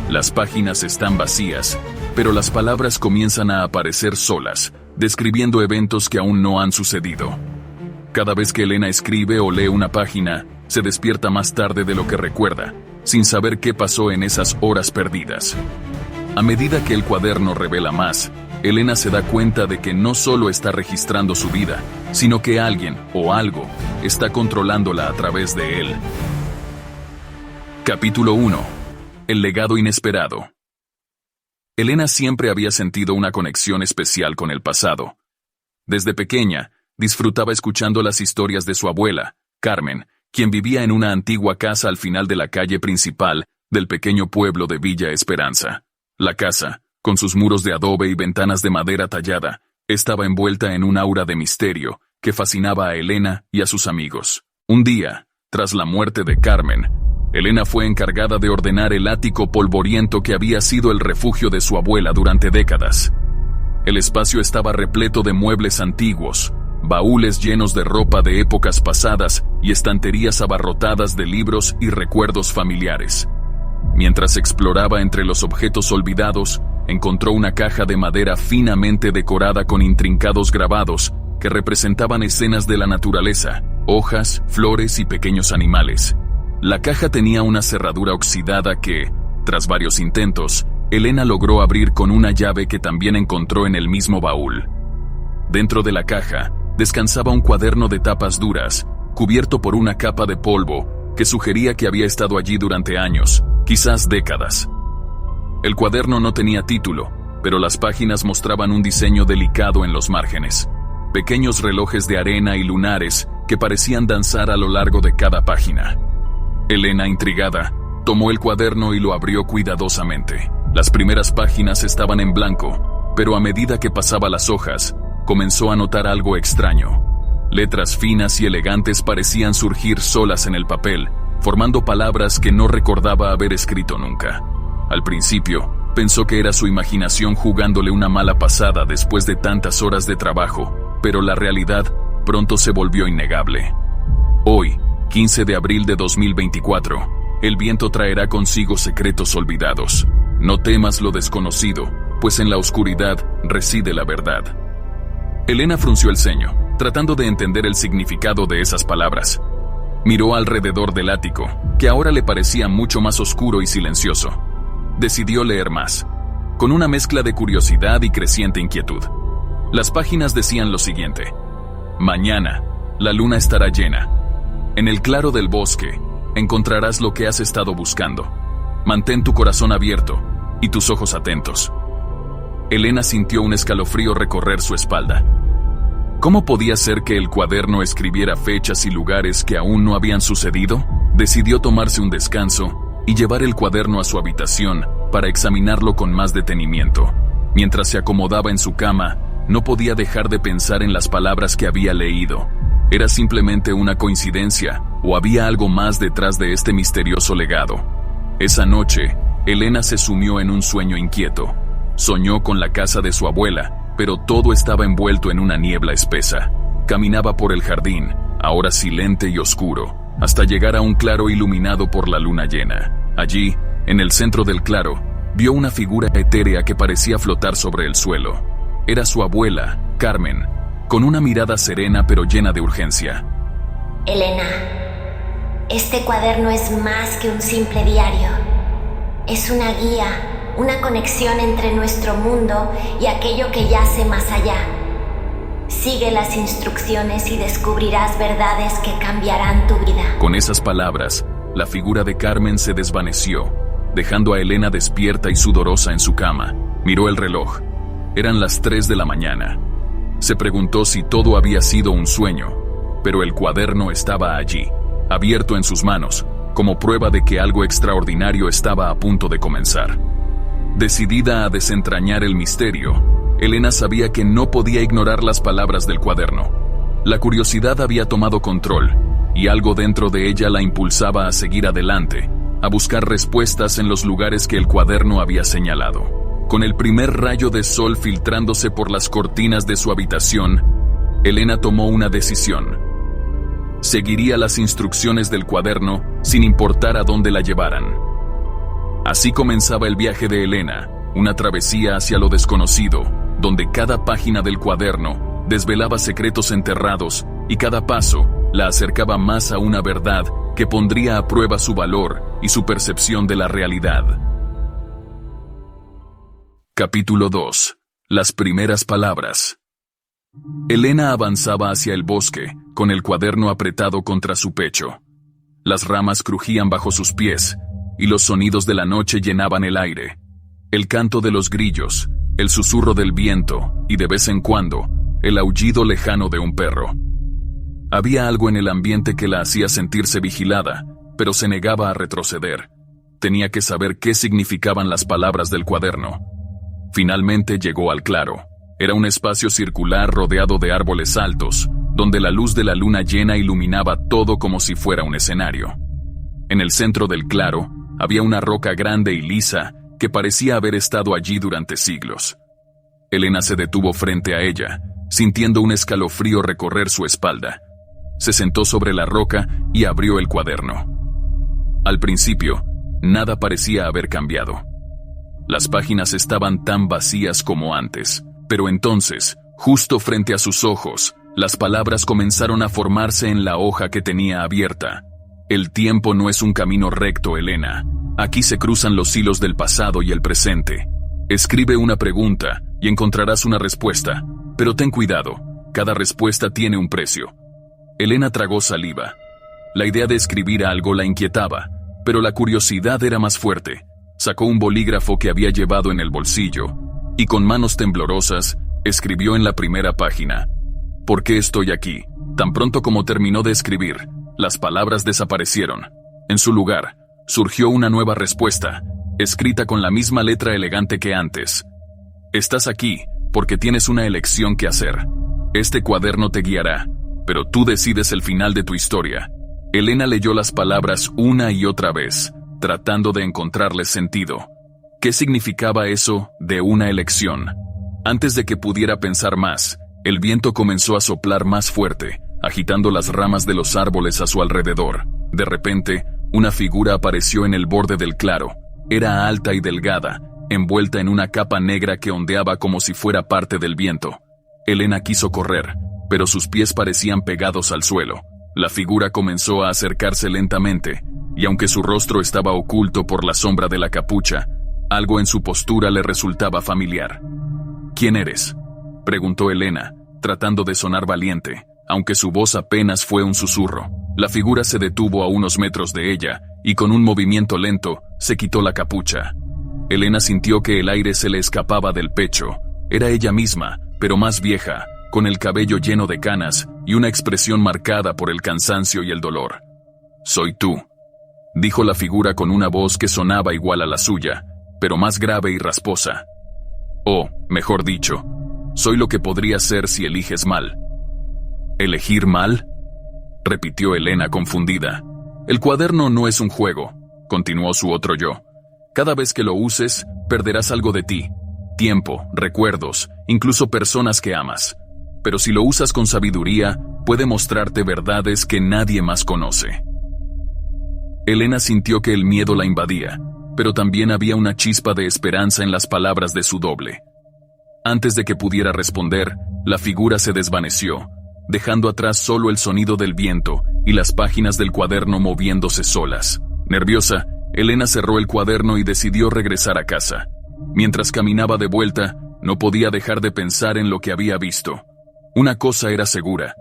Las páginas están vacías, pero las palabras comienzan a aparecer solas, describiendo eventos que aún no han sucedido. Cada vez que Elena escribe o lee una página, se despierta más tarde de lo que recuerda, sin saber qué pasó en esas horas perdidas. A medida que el cuaderno revela más, Elena se da cuenta de que no solo está registrando su vida, sino que alguien o algo está controlándola a través de él. Capítulo 1. El legado inesperado. Elena siempre había sentido una conexión especial con el pasado. Desde pequeña, disfrutaba escuchando las historias de su abuela, Carmen, quien vivía en una antigua casa al final de la calle principal del pequeño pueblo de Villa Esperanza. La casa, con sus muros de adobe y ventanas de madera tallada, estaba envuelta en un aura de misterio que fascinaba a Elena y a sus amigos. Un día, tras la muerte de Carmen, Elena fue encargada de ordenar el ático polvoriento que había sido el refugio de su abuela durante décadas. El espacio estaba repleto de muebles antiguos, baúles llenos de ropa de épocas pasadas y estanterías abarrotadas de libros y recuerdos familiares. Mientras exploraba entre los objetos olvidados, encontró una caja de madera finamente decorada con intrincados grabados que representaban escenas de la naturaleza, hojas, flores y pequeños animales. La caja tenía una cerradura oxidada que, tras varios intentos, Elena logró abrir con una llave que también encontró en el mismo baúl. Dentro de la caja, descansaba un cuaderno de tapas duras, cubierto por una capa de polvo, que sugería que había estado allí durante años, quizás décadas. El cuaderno no tenía título, pero las páginas mostraban un diseño delicado en los márgenes. Pequeños relojes de arena y lunares que parecían danzar a lo largo de cada página. Elena, intrigada, tomó el cuaderno y lo abrió cuidadosamente. Las primeras páginas estaban en blanco, pero a medida que pasaba las hojas, comenzó a notar algo extraño. Letras finas y elegantes parecían surgir solas en el papel, formando palabras que no recordaba haber escrito nunca. Al principio, pensó que era su imaginación jugándole una mala pasada después de tantas horas de trabajo, pero la realidad pronto se volvió innegable. Hoy, 15 de abril de 2024, el viento traerá consigo secretos olvidados. No temas lo desconocido, pues en la oscuridad reside la verdad. Elena frunció el ceño, tratando de entender el significado de esas palabras. Miró alrededor del ático, que ahora le parecía mucho más oscuro y silencioso. Decidió leer más, con una mezcla de curiosidad y creciente inquietud. Las páginas decían lo siguiente: mañana, la luna estará llena. En el claro del bosque, encontrarás lo que has estado buscando. Mantén tu corazón abierto y tus ojos atentos. Elena sintió un escalofrío recorrer su espalda. ¿Cómo podía ser que el cuaderno escribiera fechas y lugares que aún no habían sucedido? Decidió tomarse un descanso y llevar el cuaderno a su habitación para examinarlo con más detenimiento. Mientras se acomodaba en su cama, no podía dejar de pensar en las palabras que había leído. ¿Era simplemente una coincidencia o había algo más detrás de este misterioso legado? Esa noche, Elena se sumió en un sueño inquieto. Soñó con la casa de su abuela, pero todo estaba envuelto en una niebla espesa. Caminaba por el jardín, ahora silente y oscuro, hasta llegar a un claro iluminado por la luna llena. Allí, en el centro del claro, vio una figura etérea que parecía flotar sobre el suelo. Era su abuela, Carmen, con una mirada serena pero llena de urgencia. Elena, este cuaderno es más que un simple diario. Es una guía, una conexión entre nuestro mundo y aquello que yace más allá. Sigue las instrucciones y descubrirás verdades que cambiarán tu vida. Con esas palabras, la figura de Carmen se desvaneció, dejando a Elena despierta y sudorosa en su cama. Miró el reloj. Eran las 3 de la mañana. Se preguntó si todo había sido un sueño, pero el cuaderno estaba allí, abierto en sus manos, como prueba de que algo extraordinario estaba a punto de comenzar. Decidida a desentrañar el misterio, Elena sabía que no podía ignorar las palabras del cuaderno. La curiosidad había tomado control, y algo dentro de ella la impulsaba a seguir adelante, a buscar respuestas en los lugares que el cuaderno había señalado. Con el primer rayo de sol filtrándose por las cortinas de su habitación, Elena tomó una decisión. Seguiría las instrucciones del cuaderno sin importar a dónde la llevaran. Así comenzaba el viaje de Elena, una travesía hacia lo desconocido, donde cada página del cuaderno desvelaba secretos enterrados y cada paso la acercaba más a una verdad que pondría a prueba su valor y su percepción de la realidad. Capítulo 2. Las primeras palabras. Elena avanzaba hacia el bosque, con el cuaderno apretado contra su pecho. Las ramas crujían bajo sus pies, y los sonidos de la noche llenaban el aire. El canto de los grillos, el susurro del viento, y de vez en cuando, el aullido lejano de un perro. Había algo en el ambiente que la hacía sentirse vigilada, pero se negaba a retroceder. Tenía que saber qué significaban las palabras del cuaderno. Finalmente llegó al claro. Era un espacio circular rodeado de árboles altos, donde la luz de la luna llena iluminaba todo como si fuera un escenario. En el centro del claro, había una roca grande y lisa que parecía haber estado allí durante siglos. Elena se detuvo frente a ella, sintiendo un escalofrío recorrer su espalda. Se sentó sobre la roca y abrió el cuaderno. Al principio, nada parecía haber cambiado. Las páginas estaban tan vacías como antes, pero entonces, justo frente a sus ojos, las palabras comenzaron a formarse en la hoja que tenía abierta. El tiempo no es un camino recto, Elena. Aquí se cruzan los hilos del pasado y el presente. Escribe una pregunta y encontrarás una respuesta, pero ten cuidado, cada respuesta tiene un precio. Elena tragó saliva. La idea de escribir algo la inquietaba, pero la curiosidad era más fuerte. Sacó un bolígrafo que había llevado en el bolsillo y con manos temblorosas escribió en la primera página: ¿Por qué estoy aquí? Tan pronto como terminó de escribir, las palabras desaparecieron. En su lugar, surgió una nueva respuesta, escrita con la misma letra elegante que antes. Estás aquí porque tienes una elección que hacer. Este cuaderno te guiará, pero tú decides el final de tu historia. Elena leyó las palabras una y otra vez, tratando de encontrarles sentido. ¿Qué significaba eso de una elección? Antes de que pudiera pensar más, el viento comenzó a soplar más fuerte, agitando las ramas de los árboles a su alrededor. De repente, una figura apareció en el borde del claro. Era alta y delgada, envuelta en una capa negra que ondeaba como si fuera parte del viento. Elena quiso correr, pero sus pies parecían pegados al suelo. La figura comenzó a acercarse lentamente, y aunque su rostro estaba oculto por la sombra de la capucha, algo en su postura le resultaba familiar. ¿Quién eres?, preguntó Elena, tratando de sonar valiente, aunque su voz apenas fue un susurro. La figura se detuvo a unos metros de ella, y con un movimiento lento, se quitó la capucha. Elena sintió que el aire se le escapaba del pecho. Era ella misma, pero más vieja, con el cabello lleno de canas y una expresión marcada por el cansancio y el dolor. «Soy tú», dijo la figura con una voz que sonaba igual a la suya, pero más grave y rasposa. «O, mejor dicho, soy lo que podría ser si eliges mal». «¿Elegir mal?», repitió Elena confundida. «El cuaderno no es un juego», continuó su otro yo. «Cada vez que lo uses, perderás algo de ti. Tiempo, recuerdos, incluso personas que amas. Pero si lo usas con sabiduría, puede mostrarte verdades que nadie más conoce». Elena sintió que el miedo la invadía, pero también había una chispa de esperanza en las palabras de su doble. Antes de que pudiera responder, la figura se desvaneció, dejando atrás solo el sonido del viento y las páginas del cuaderno moviéndose solas. Nerviosa, Elena cerró el cuaderno y decidió regresar a casa. Mientras caminaba de vuelta, no podía dejar de pensar en lo que había visto. Una cosa era segura: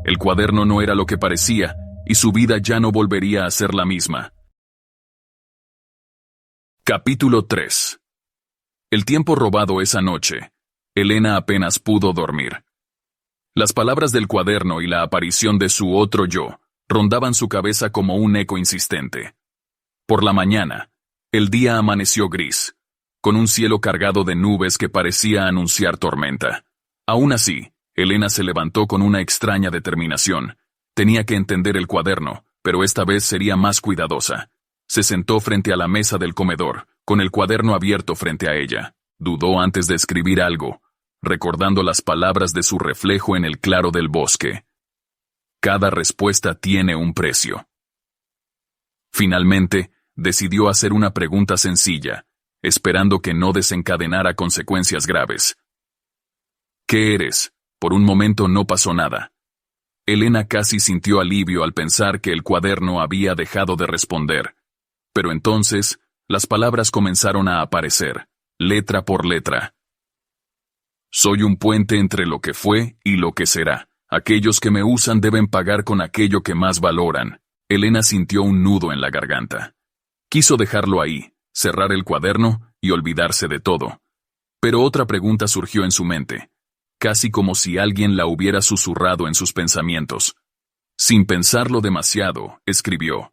el cuaderno no era lo que parecía, y su vida ya no volvería a ser la misma. Capítulo 3. El tiempo robado esa noche. Elena apenas pudo dormir. Las palabras del cuaderno y la aparición de su otro yo rondaban su cabeza como un eco insistente. Por la mañana, el día amaneció gris, con un cielo cargado de nubes que parecía anunciar tormenta. Aún así, Elena se levantó con una extraña determinación. Tenía que entender el cuaderno, pero esta vez sería más cuidadosa. Se sentó frente a la mesa del comedor, con el cuaderno abierto frente a ella. Dudó antes de escribir algo, recordando las palabras de su reflejo en el claro del bosque. Cada respuesta tiene un precio. Finalmente, decidió hacer una pregunta sencilla, esperando que no desencadenara consecuencias graves. ¿Qué eres? Por un momento no pasó nada. Elena casi sintió alivio al pensar que el cuaderno había dejado de responder. Pero entonces, las palabras comenzaron a aparecer, letra por letra. Soy un puente entre lo que fue y lo que será. Aquellos que me usan deben pagar con aquello que más valoran. Elena sintió un nudo en la garganta. Quiso dejarlo ahí, cerrar el cuaderno y olvidarse de todo. Pero otra pregunta surgió en su mente, casi como si alguien la hubiera susurrado en sus pensamientos. Sin pensarlo demasiado, escribió: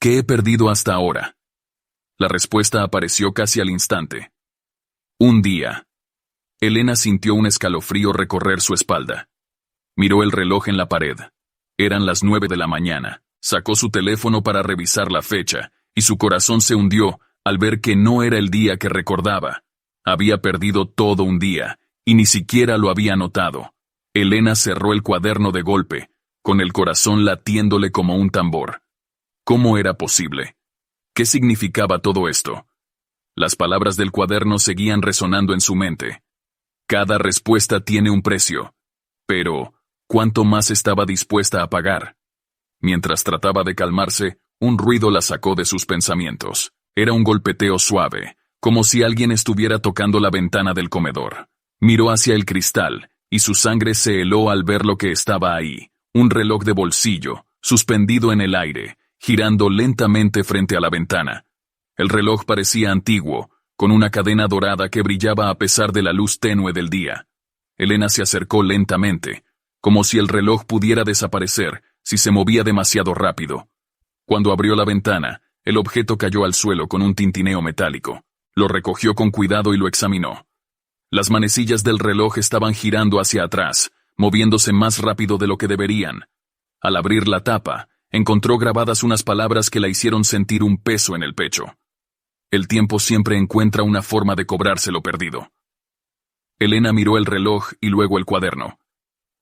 ¿qué he perdido hasta ahora? La respuesta apareció casi al instante. Un día. Elena sintió un escalofrío recorrer su espalda. Miró el reloj en la pared. Eran las 9 de la mañana. Sacó su teléfono para revisar la fecha, y su corazón se hundió al ver que no era el día que recordaba. Había perdido todo un día, y ni siquiera lo había notado. Elena cerró el cuaderno de golpe, con el corazón latiéndole como un tambor. ¿Cómo era posible? ¿Qué significaba todo esto? Las palabras del cuaderno seguían resonando en su mente. Cada respuesta tiene un precio. Pero, ¿cuánto más estaba dispuesta a pagar? Mientras trataba de calmarse, un ruido la sacó de sus pensamientos. Era un golpeteo suave, como si alguien estuviera tocando la ventana del comedor. Miró hacia el cristal, y su sangre se heló al ver lo que estaba ahí. Un reloj de bolsillo, suspendido en el aire, girando lentamente frente a la ventana. El reloj parecía antiguo, con una cadena dorada que brillaba a pesar de la luz tenue del día. Elena se acercó lentamente, como si el reloj pudiera desaparecer si se movía demasiado rápido. Cuando abrió la ventana, el objeto cayó al suelo con un tintineo metálico. Lo recogió con cuidado y lo examinó. Las manecillas del reloj estaban girando hacia atrás, moviéndose más rápido de lo que deberían. Al abrir la tapa, encontró grabadas unas palabras que la hicieron sentir un peso en el pecho. El tiempo siempre encuentra una forma de cobrarse lo perdido. Elena miró el reloj y luego el cuaderno.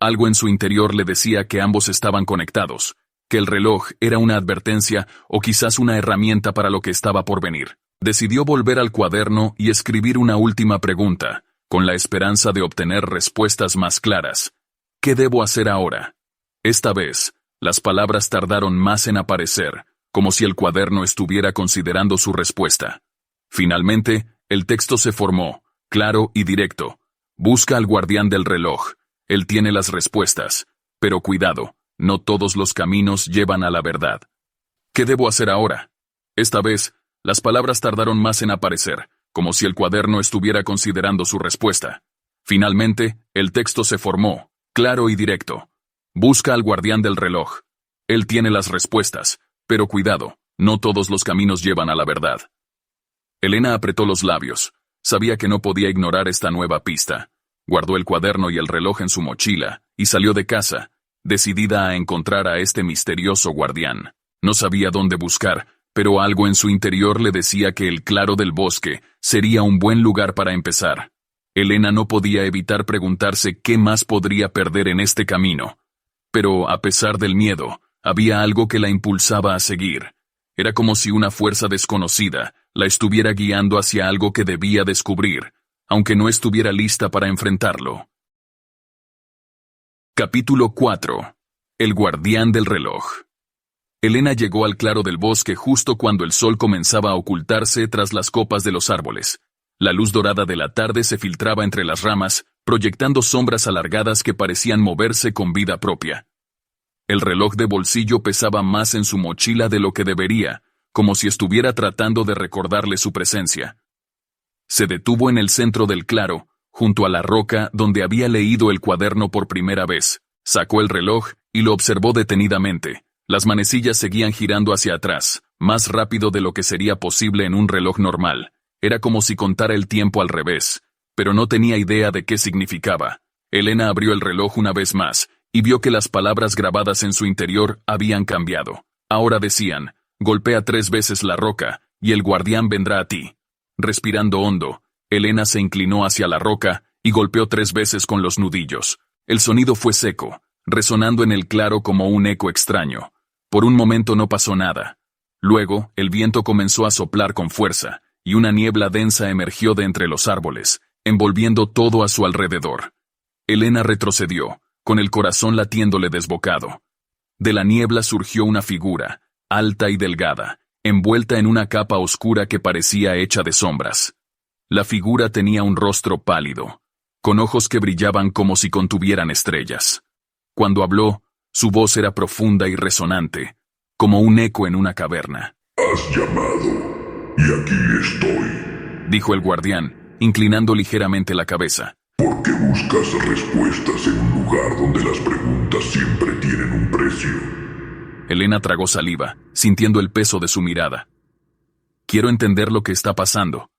Algo en su interior le decía que ambos estaban conectados, que el reloj era una advertencia o quizás una herramienta para lo que estaba por venir. Decidió volver al cuaderno y escribir una última pregunta, con la esperanza de obtener respuestas más claras. ¿Qué debo hacer ahora? Esta vez, las palabras tardaron más en aparecer, como si el cuaderno estuviera considerando su respuesta. Finalmente, el texto se formó, claro y directo. Busca al guardián del reloj. Él tiene las respuestas. Pero cuidado, no todos los caminos llevan a la verdad. ¿Qué debo hacer ahora? Esta vez, las palabras tardaron más en aparecer, como si el cuaderno estuviera considerando su respuesta. Finalmente, el texto se formó, claro y directo. Busca al guardián del reloj. Él tiene las respuestas, pero cuidado, no todos los caminos llevan a la verdad. Elena apretó los labios. Sabía que no podía ignorar esta nueva pista. Guardó el cuaderno y el reloj en su mochila, y salió de casa, decidida a encontrar a este misterioso guardián. No sabía dónde buscar, pero algo en su interior le decía que el claro del bosque sería un buen lugar para empezar. Elena no podía evitar preguntarse qué más podría perder en este camino. Pero, a pesar del miedo, había algo que la impulsaba a seguir. Era como si una fuerza desconocida la estuviera guiando hacia algo que debía descubrir, aunque no estuviera lista para enfrentarlo. Capítulo 4. El guardián del reloj. Elena llegó al claro del bosque justo cuando el sol comenzaba a ocultarse tras las copas de los árboles. La luz dorada de la tarde se filtraba entre las ramas, proyectando sombras alargadas que parecían moverse con vida propia. El reloj de bolsillo pesaba más en su mochila de lo que debería, como si estuviera tratando de recordarle su presencia. Se detuvo en el centro del claro, junto a la roca donde había leído el cuaderno por primera vez. Sacó el reloj y lo observó detenidamente. Las manecillas seguían girando hacia atrás, más rápido de lo que sería posible en un reloj normal. Era como si contara el tiempo al revés, pero no tenía idea de qué significaba. Elena abrió el reloj una vez más, y vio que las palabras grabadas en su interior habían cambiado. Ahora decían: golpea 3 veces la roca, y el guardián vendrá a ti. Respirando hondo, Elena se inclinó hacia la roca y golpeó 3 veces con los nudillos. El sonido fue seco, resonando en el claro como un eco extraño. Por un momento no pasó nada. Luego, el viento comenzó a soplar con fuerza, y una niebla densa emergió de entre los árboles, envolviendo todo a su alrededor. Elena retrocedió, con el corazón latiéndole desbocado. De la niebla surgió una figura, alta y delgada, envuelta en una capa oscura que parecía hecha de sombras. La figura tenía un rostro pálido, con ojos que brillaban como si contuvieran estrellas. Cuando habló, su voz era profunda y resonante, como un eco en una caverna. Has llamado, y aquí estoy. Dijo el guardián, inclinando ligeramente la cabeza. ¿Por qué buscas respuestas en un lugar donde las preguntas siempre tienen un precio? Elena tragó saliva, sintiendo el peso de su mirada. Quiero entender lo que está pasando,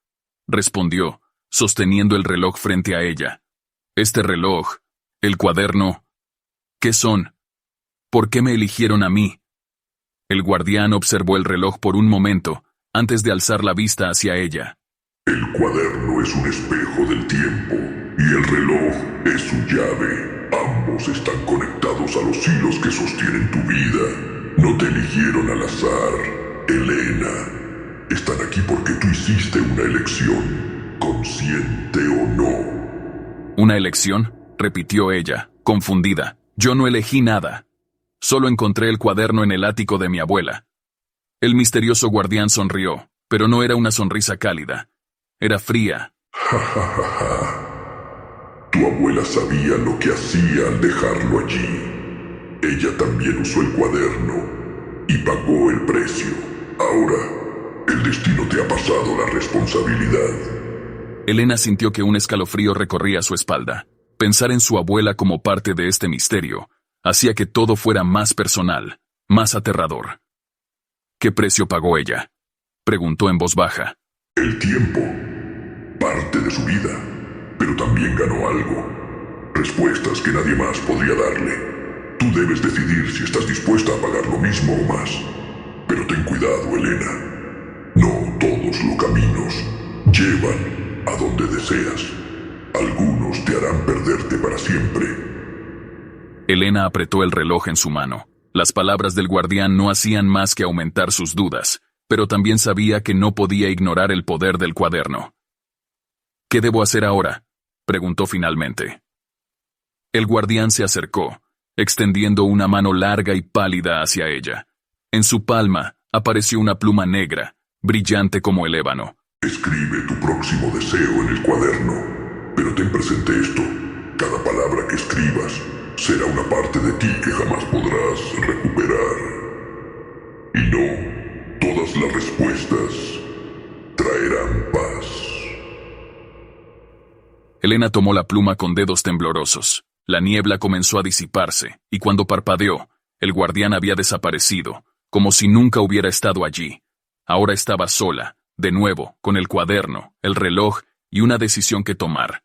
respondió, sosteniendo el reloj frente a ella. Este reloj, el cuaderno, ¿qué son? ¿Por qué me eligieron a mí? El guardián observó el reloj por un momento, antes de alzar la vista hacia ella. El cuaderno es un espejo del tiempo, y el reloj es su llave. Ambos están conectados a los hilos que sostienen tu vida. No te eligieron al azar, Elena. Están aquí porque tú hiciste una elección, consciente o no. ¿Una elección?, repitió ella, confundida. Yo no elegí nada. Solo encontré el cuaderno en el ático de mi abuela. El misterioso guardián sonrió, pero no era una sonrisa cálida. Era fría. Tu abuela sabía lo que hacía al dejarlo allí. Ella también usó el cuaderno y pagó el precio. Ahora, el destino te ha pasado la responsabilidad. Elena sintió que un escalofrío recorría su espalda. Pensar en su abuela como parte de este misterio hacía que todo fuera más personal, más aterrador. ¿Qué precio pagó ella?, preguntó en voz baja. El tiempo, parte de su vida, pero también ganó algo. Respuestas que nadie más podría darle. Tú debes decidir si estás dispuesta a pagar lo mismo o más. Pero ten cuidado, Elena. No todos los caminos llevan a donde deseas. Algunos te harán perderte para siempre. Elena apretó el reloj en su mano. Las palabras del guardián no hacían más que aumentar sus dudas, pero también sabía que no podía ignorar el poder del cuaderno. ¿Qué debo hacer ahora?, preguntó finalmente. El guardián se acercó, extendiendo una mano larga y pálida hacia ella. En su palma apareció una pluma negra, brillante como el ébano. Escribe tu próximo deseo en el cuaderno, pero ten presente esto: cada palabra que escribas será una parte de ti que jamás podrás recuperar. Y no todas las respuestas traerán paz. Elena tomó la pluma con dedos temblorosos. La niebla comenzó a disiparse, y cuando parpadeó, el guardián había desaparecido, como si nunca hubiera estado allí. Ahora estaba sola, de nuevo, con el cuaderno, el reloj y una decisión que tomar.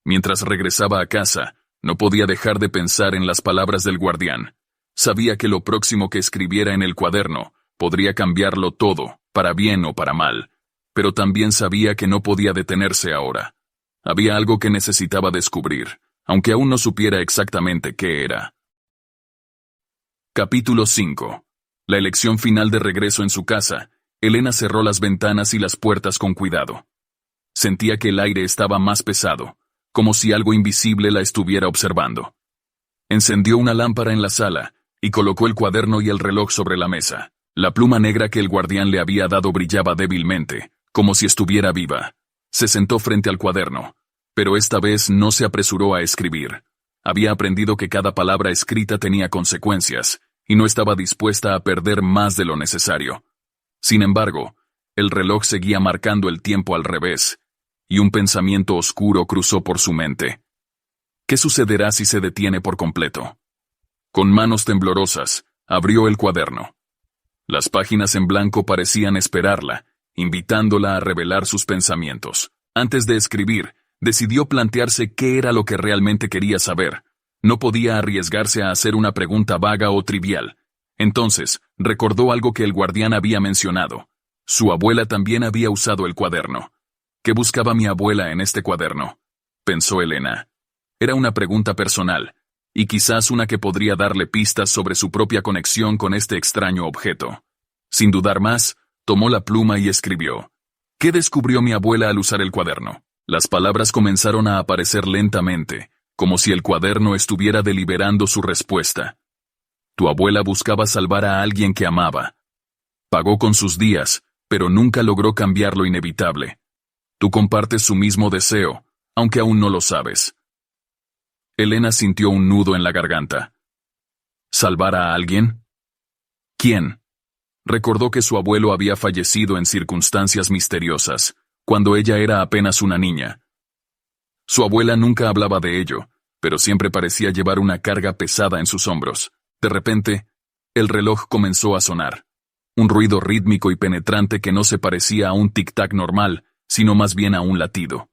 Mientras regresaba a casa, no podía dejar de pensar en las palabras del guardián. Sabía que lo próximo que escribiera en el cuaderno podría cambiarlo todo, para bien o para mal, pero también sabía que no podía detenerse ahora. Había algo que necesitaba descubrir, aunque aún no supiera exactamente qué era. Capítulo 5. La elección final de regreso en su casa. Elena cerró las ventanas y las puertas con cuidado. Sentía que el aire estaba más pesado, como si algo invisible la estuviera observando. Encendió una lámpara en la sala y colocó el cuaderno y el reloj sobre la mesa. La pluma negra que el guardián le había dado brillaba débilmente, como si estuviera viva. Se sentó frente al cuaderno, pero esta vez no se apresuró a escribir. Había aprendido que cada palabra escrita tenía consecuencias, y no estaba dispuesta a perder más de lo necesario. Sin embargo, el reloj seguía marcando el tiempo al revés, y un pensamiento oscuro cruzó por su mente. ¿Qué sucederá si se detiene por completo? Con manos temblorosas, abrió el cuaderno. Las páginas en blanco parecían esperarla, invitándola a revelar sus pensamientos. Antes de escribir, decidió plantearse qué era lo que realmente quería saber. No podía arriesgarse a hacer una pregunta vaga o trivial. Entonces, recordó algo que el guardián había mencionado. Su abuela también había usado el cuaderno. ¿Qué buscaba mi abuela en este cuaderno?, pensó Elena. Era una pregunta personal, y quizás una que podría darle pistas sobre su propia conexión con este extraño objeto. Sin dudar más, tomó la pluma y escribió. ¿Qué descubrió mi abuela al usar el cuaderno? Las palabras comenzaron a aparecer lentamente, como si el cuaderno estuviera deliberando su respuesta. Tu abuela buscaba salvar a alguien que amaba. Pagó con sus días, pero nunca logró cambiar lo inevitable. Tú compartes su mismo deseo, aunque aún no lo sabes. Elena sintió un nudo en la garganta. ¿Salvar a alguien? ¿Quién? Recordó que su abuelo había fallecido en circunstancias misteriosas, cuando ella era apenas una niña. Su abuela nunca hablaba de ello, pero siempre parecía llevar una carga pesada en sus hombros. De repente, el reloj comenzó a sonar. Un ruido rítmico y penetrante que no se parecía a un tic-tac normal, sino más bien a un latido.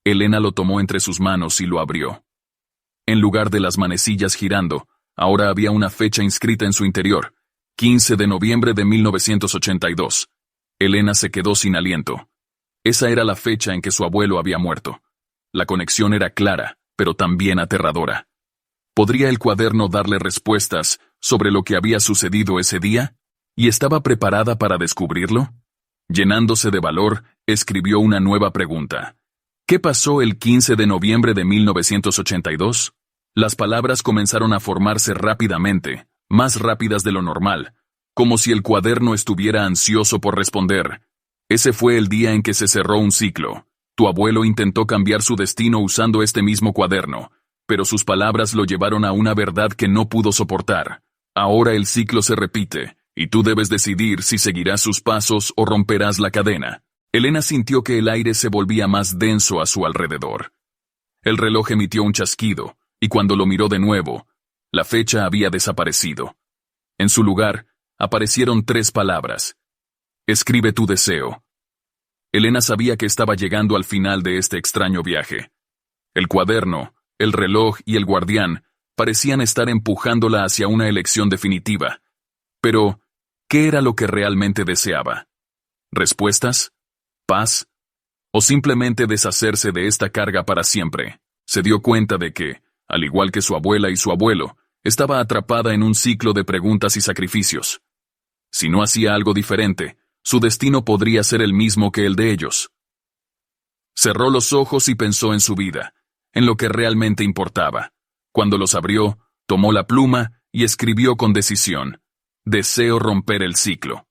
Elena lo tomó entre sus manos y lo abrió. En lugar de las manecillas girando, ahora había una fecha inscrita en su interior, 15 de noviembre de 1982. Elena se quedó sin aliento. Esa era la fecha en que su abuelo había muerto. La conexión era clara, pero también aterradora. ¿Podría el cuaderno darle respuestas sobre lo que había sucedido ese día? ¿Y estaba preparada para descubrirlo? Llenándose de valor, escribió una nueva pregunta. ¿Qué pasó el 15 de noviembre de 1982? Las palabras comenzaron a formarse rápidamente, más rápidas de lo normal, como si el cuaderno estuviera ansioso por responder. Ese fue el día en que se cerró un ciclo. Tu abuelo intentó cambiar su destino usando este mismo cuaderno, pero sus palabras lo llevaron a una verdad que no pudo soportar. Ahora el ciclo se repite, y tú debes decidir si seguirás sus pasos o romperás la cadena. Elena sintió que el aire se volvía más denso a su alrededor. El reloj emitió un chasquido, y cuando lo miró de nuevo, la fecha había desaparecido. En su lugar, aparecieron 3 palabras. Escribe tu deseo. Elena sabía que estaba llegando al final de este extraño viaje. El cuaderno, el reloj y el guardián parecían estar empujándola hacia una elección definitiva. Pero, ¿qué era lo que realmente deseaba? ¿Respuestas? ¿Paz? ¿O simplemente deshacerse de esta carga para siempre? Se dio cuenta de que, al igual que su abuela y su abuelo, estaba atrapada en un ciclo de preguntas y sacrificios. Si no hacía algo diferente, su destino podría ser el mismo que el de ellos. Cerró los ojos y pensó en su vida, en lo que realmente importaba. Cuando los abrió, tomó la pluma y escribió con decisión: deseo romper el ciclo.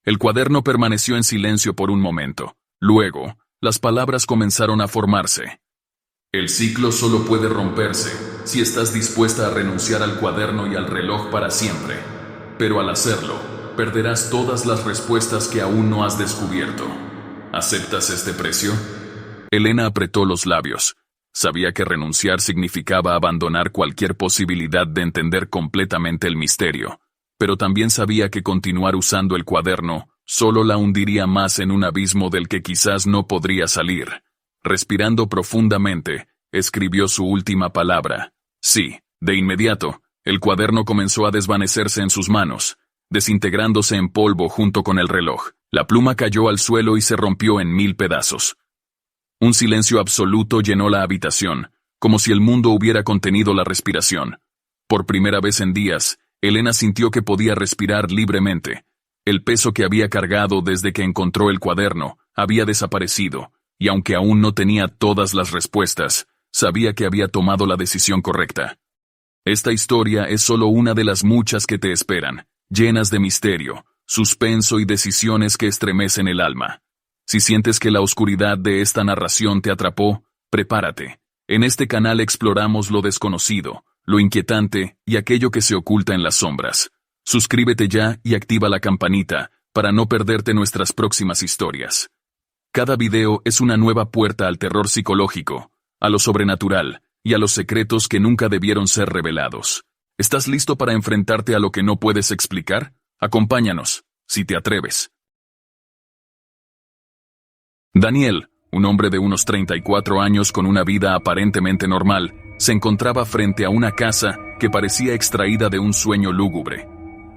El cuaderno permaneció en silencio por un momento. Luego, las palabras comenzaron a formarse. El ciclo solo puede romperse si estás dispuesta a renunciar al cuaderno y al reloj para siempre. Pero al hacerlo, perderás todas las respuestas que aún no has descubierto. ¿Aceptas este precio? Elena apretó los labios. Sabía que renunciar significaba abandonar cualquier posibilidad de entender completamente el misterio, pero también sabía que continuar usando el cuaderno solo la hundiría más en un abismo del que quizás no podría salir. Respirando profundamente, escribió su última palabra. Sí, de inmediato, el cuaderno comenzó a desvanecerse en sus manos, desintegrándose en polvo junto con el reloj. La pluma cayó al suelo y se rompió en 1000 pedazos. Un silencio absoluto llenó la habitación, como si el mundo hubiera contenido la respiración. Por primera vez en días, Elena sintió que podía respirar libremente. El peso que había cargado desde que encontró el cuaderno había desaparecido, y aunque aún no tenía todas las respuestas, sabía que había tomado la decisión correcta. Esta historia es solo una de las muchas que te esperan, llenas de misterio, suspenso y decisiones que estremecen el alma. Si sientes que la oscuridad de esta narración te atrapó, prepárate. En este canal exploramos lo desconocido, lo inquietante y aquello que se oculta en las sombras. Suscríbete ya y activa la campanita para no perderte nuestras próximas historias. Cada video es una nueva puerta al terror psicológico, a lo sobrenatural y a los secretos que nunca debieron ser revelados. ¿Estás listo para enfrentarte a lo que no puedes explicar? Acompáñanos, si te atreves. Daniel, un hombre de unos 34 años con una vida aparentemente normal, se encontraba frente a una casa que parecía extraída de un sueño lúgubre.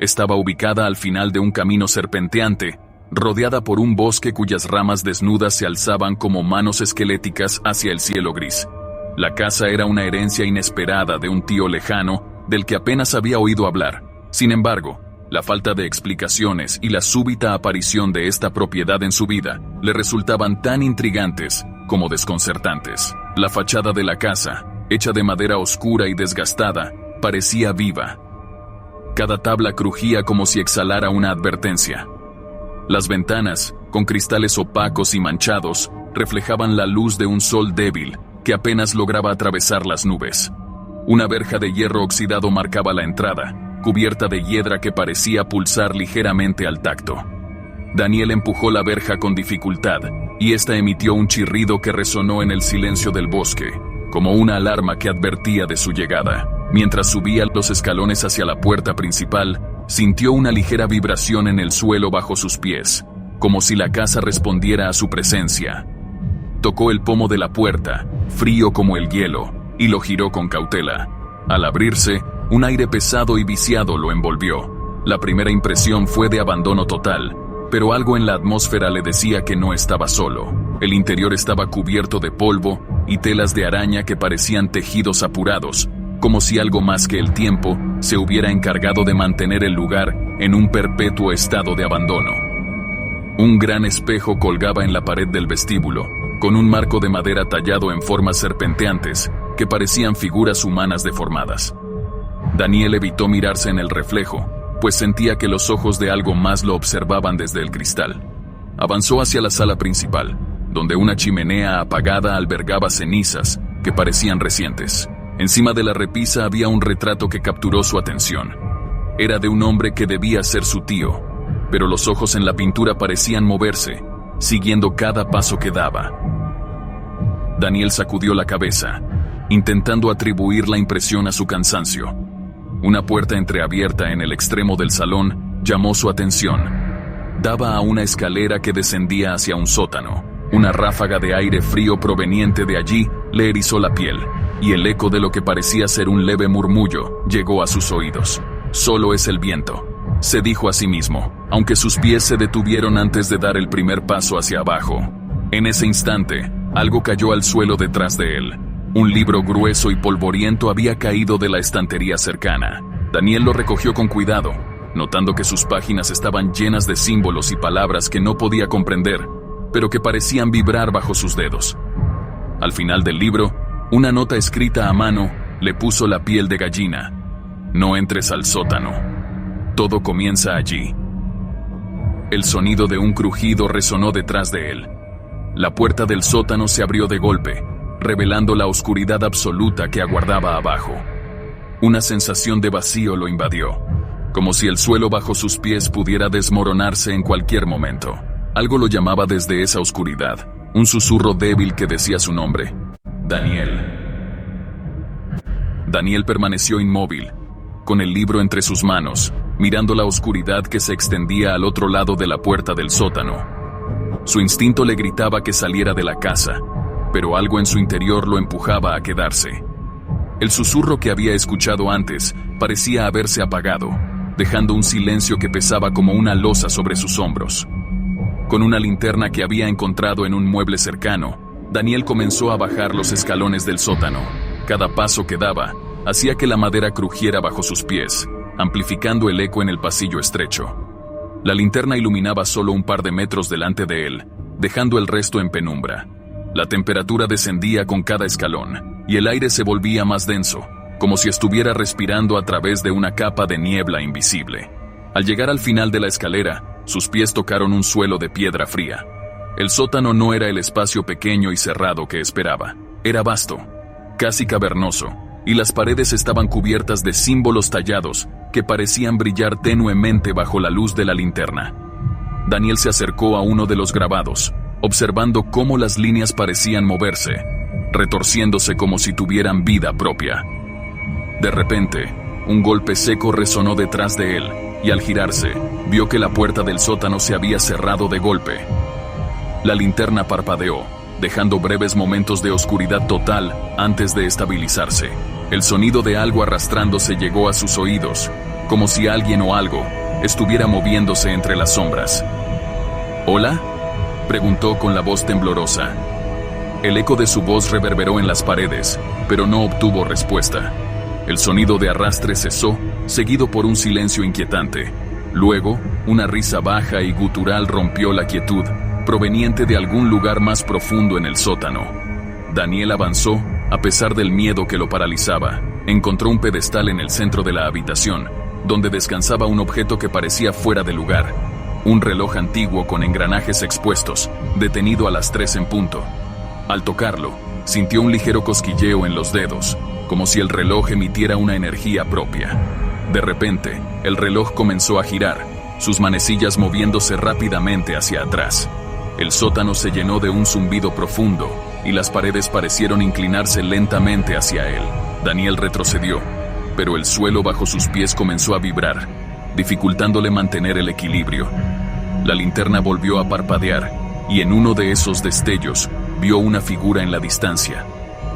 Estaba ubicada al final de un camino serpenteante, rodeada por un bosque cuyas ramas desnudas se alzaban como manos esqueléticas hacia el cielo gris. La casa era una herencia inesperada de un tío lejano del que apenas había oído hablar. Sin embargo, la falta de explicaciones y la súbita aparición de esta propiedad en su vida le resultaban tan intrigantes como desconcertantes. La fachada de la casa, hecha de madera oscura y desgastada, parecía viva. Cada tabla crujía como si exhalara una advertencia. Las ventanas, con cristales opacos y manchados, reflejaban la luz de un sol débil que apenas lograba atravesar las nubes. Una verja de hierro oxidado marcaba la entrada, cubierta de hiedra que parecía pulsar ligeramente al tacto. Daniel empujó la verja con dificultad, y ésta emitió un chirrido que resonó en el silencio del bosque, como una alarma que advertía de su llegada. Mientras subía los escalones hacia la puerta principal, sintió una ligera vibración en el suelo bajo sus pies, como si la casa respondiera a su presencia. Tocó el pomo de la puerta, frío como el hielo, y lo giró con cautela. Al abrirse, un aire pesado y viciado lo envolvió. La primera impresión fue de abandono total, pero algo en la atmósfera le decía que no estaba solo. El interior estaba cubierto de polvo y telas de araña que parecían tejidos apurados, como si algo más que el tiempo se hubiera encargado de mantener el lugar en un perpetuo estado de abandono. Un gran espejo colgaba en la pared del vestíbulo, con un marco de madera tallado en formas serpenteantes que parecían figuras humanas deformadas. Daniel evitó mirarse en el reflejo, pues sentía que los ojos de algo más lo observaban desde el cristal. Avanzó hacia la sala principal, donde una chimenea apagada albergaba cenizas que parecían recientes. Encima de la repisa había un retrato que capturó su atención. Era de un hombre que debía ser su tío, pero los ojos en la pintura parecían moverse, siguiendo cada paso que daba. Daniel sacudió la cabeza, intentando atribuir la impresión a su cansancio. Una puerta entreabierta en el extremo del salón llamó su atención. Daba a una escalera que descendía hacia un sótano. Una ráfaga de aire frío proveniente de allí le erizó la piel, y el eco de lo que parecía ser un leve murmullo llegó a sus oídos. «Solo es el viento», se dijo a sí mismo, aunque sus pies se detuvieron antes de dar el primer paso hacia abajo. En ese instante, algo cayó al suelo detrás de él. Un libro grueso y polvoriento había caído de la estantería cercana. Daniel lo recogió con cuidado, notando que sus páginas estaban llenas de símbolos y palabras que no podía comprender, pero que parecían vibrar bajo sus dedos. Al final del libro, una nota escrita a mano le puso la piel de gallina. «No entres al sótano. Todo comienza allí». El sonido de un crujido resonó detrás de él. La puerta del sótano se abrió de golpe, revelando la oscuridad absoluta que aguardaba abajo. Una sensación de vacío lo invadió, como si el suelo bajo sus pies pudiera desmoronarse en cualquier momento. Algo lo llamaba desde esa oscuridad, un susurro débil que decía su nombre: «Daniel». Daniel permaneció inmóvil, con el libro entre sus manos, mirando la oscuridad que se extendía al otro lado de la puerta del sótano. Su instinto le gritaba que saliera de la casa, pero algo en su interior lo empujaba a quedarse. El susurro que había escuchado antes parecía haberse apagado, dejando un silencio que pesaba como una losa sobre sus hombros. Con una linterna que había encontrado en un mueble cercano, Daniel comenzó a bajar los escalones del sótano. Cada paso que daba hacía que la madera crujiera bajo sus pies, amplificando el eco en el pasillo estrecho. La linterna iluminaba solo un par de metros delante de él, dejando el resto en penumbra. La temperatura descendía con cada escalón, y el aire se volvía más denso, como si estuviera respirando a través de una capa de niebla invisible. Al llegar al final de la escalera, sus pies tocaron un suelo de piedra fría. El sótano no era el espacio pequeño y cerrado que esperaba. Era vasto, casi cavernoso, y las paredes estaban cubiertas de símbolos tallados que parecían brillar tenuemente bajo la luz de la linterna. Daniel se acercó a uno de los grabados, observando cómo las líneas parecían moverse, retorciéndose como si tuvieran vida propia. De repente, un golpe seco resonó detrás de él, y al girarse, vio que la puerta del sótano se había cerrado de golpe. La linterna parpadeó, dejando breves momentos de oscuridad total antes de estabilizarse. El sonido de algo arrastrándose llegó a sus oídos, como si alguien o algo estuviera moviéndose entre las sombras. ¿Hola?, preguntó con la voz temblorosa. El eco de su voz reverberó en las paredes, pero no obtuvo respuesta. El sonido de arrastre cesó, seguido por un silencio inquietante. Luego, una risa baja y gutural rompió la quietud, proveniente de algún lugar más profundo en el sótano. Daniel avanzó, a pesar del miedo que lo paralizaba. Encontró un pedestal en el centro de la habitación, donde descansaba un objeto que parecía fuera de lugar. Un reloj antiguo con engranajes expuestos, detenido a las 3 en punto. Al tocarlo, sintió un ligero cosquilleo en los dedos, como si el reloj emitiera una energía propia. De repente, el reloj comenzó a girar, sus manecillas moviéndose rápidamente hacia atrás. El sótano se llenó de un zumbido profundo, y las paredes parecieron inclinarse lentamente hacia él. Daniel retrocedió, pero el suelo bajo sus pies comenzó a vibrar, dificultándole mantener el equilibrio. La linterna volvió a parpadear, y en uno de esos destellos vio una figura en la distancia,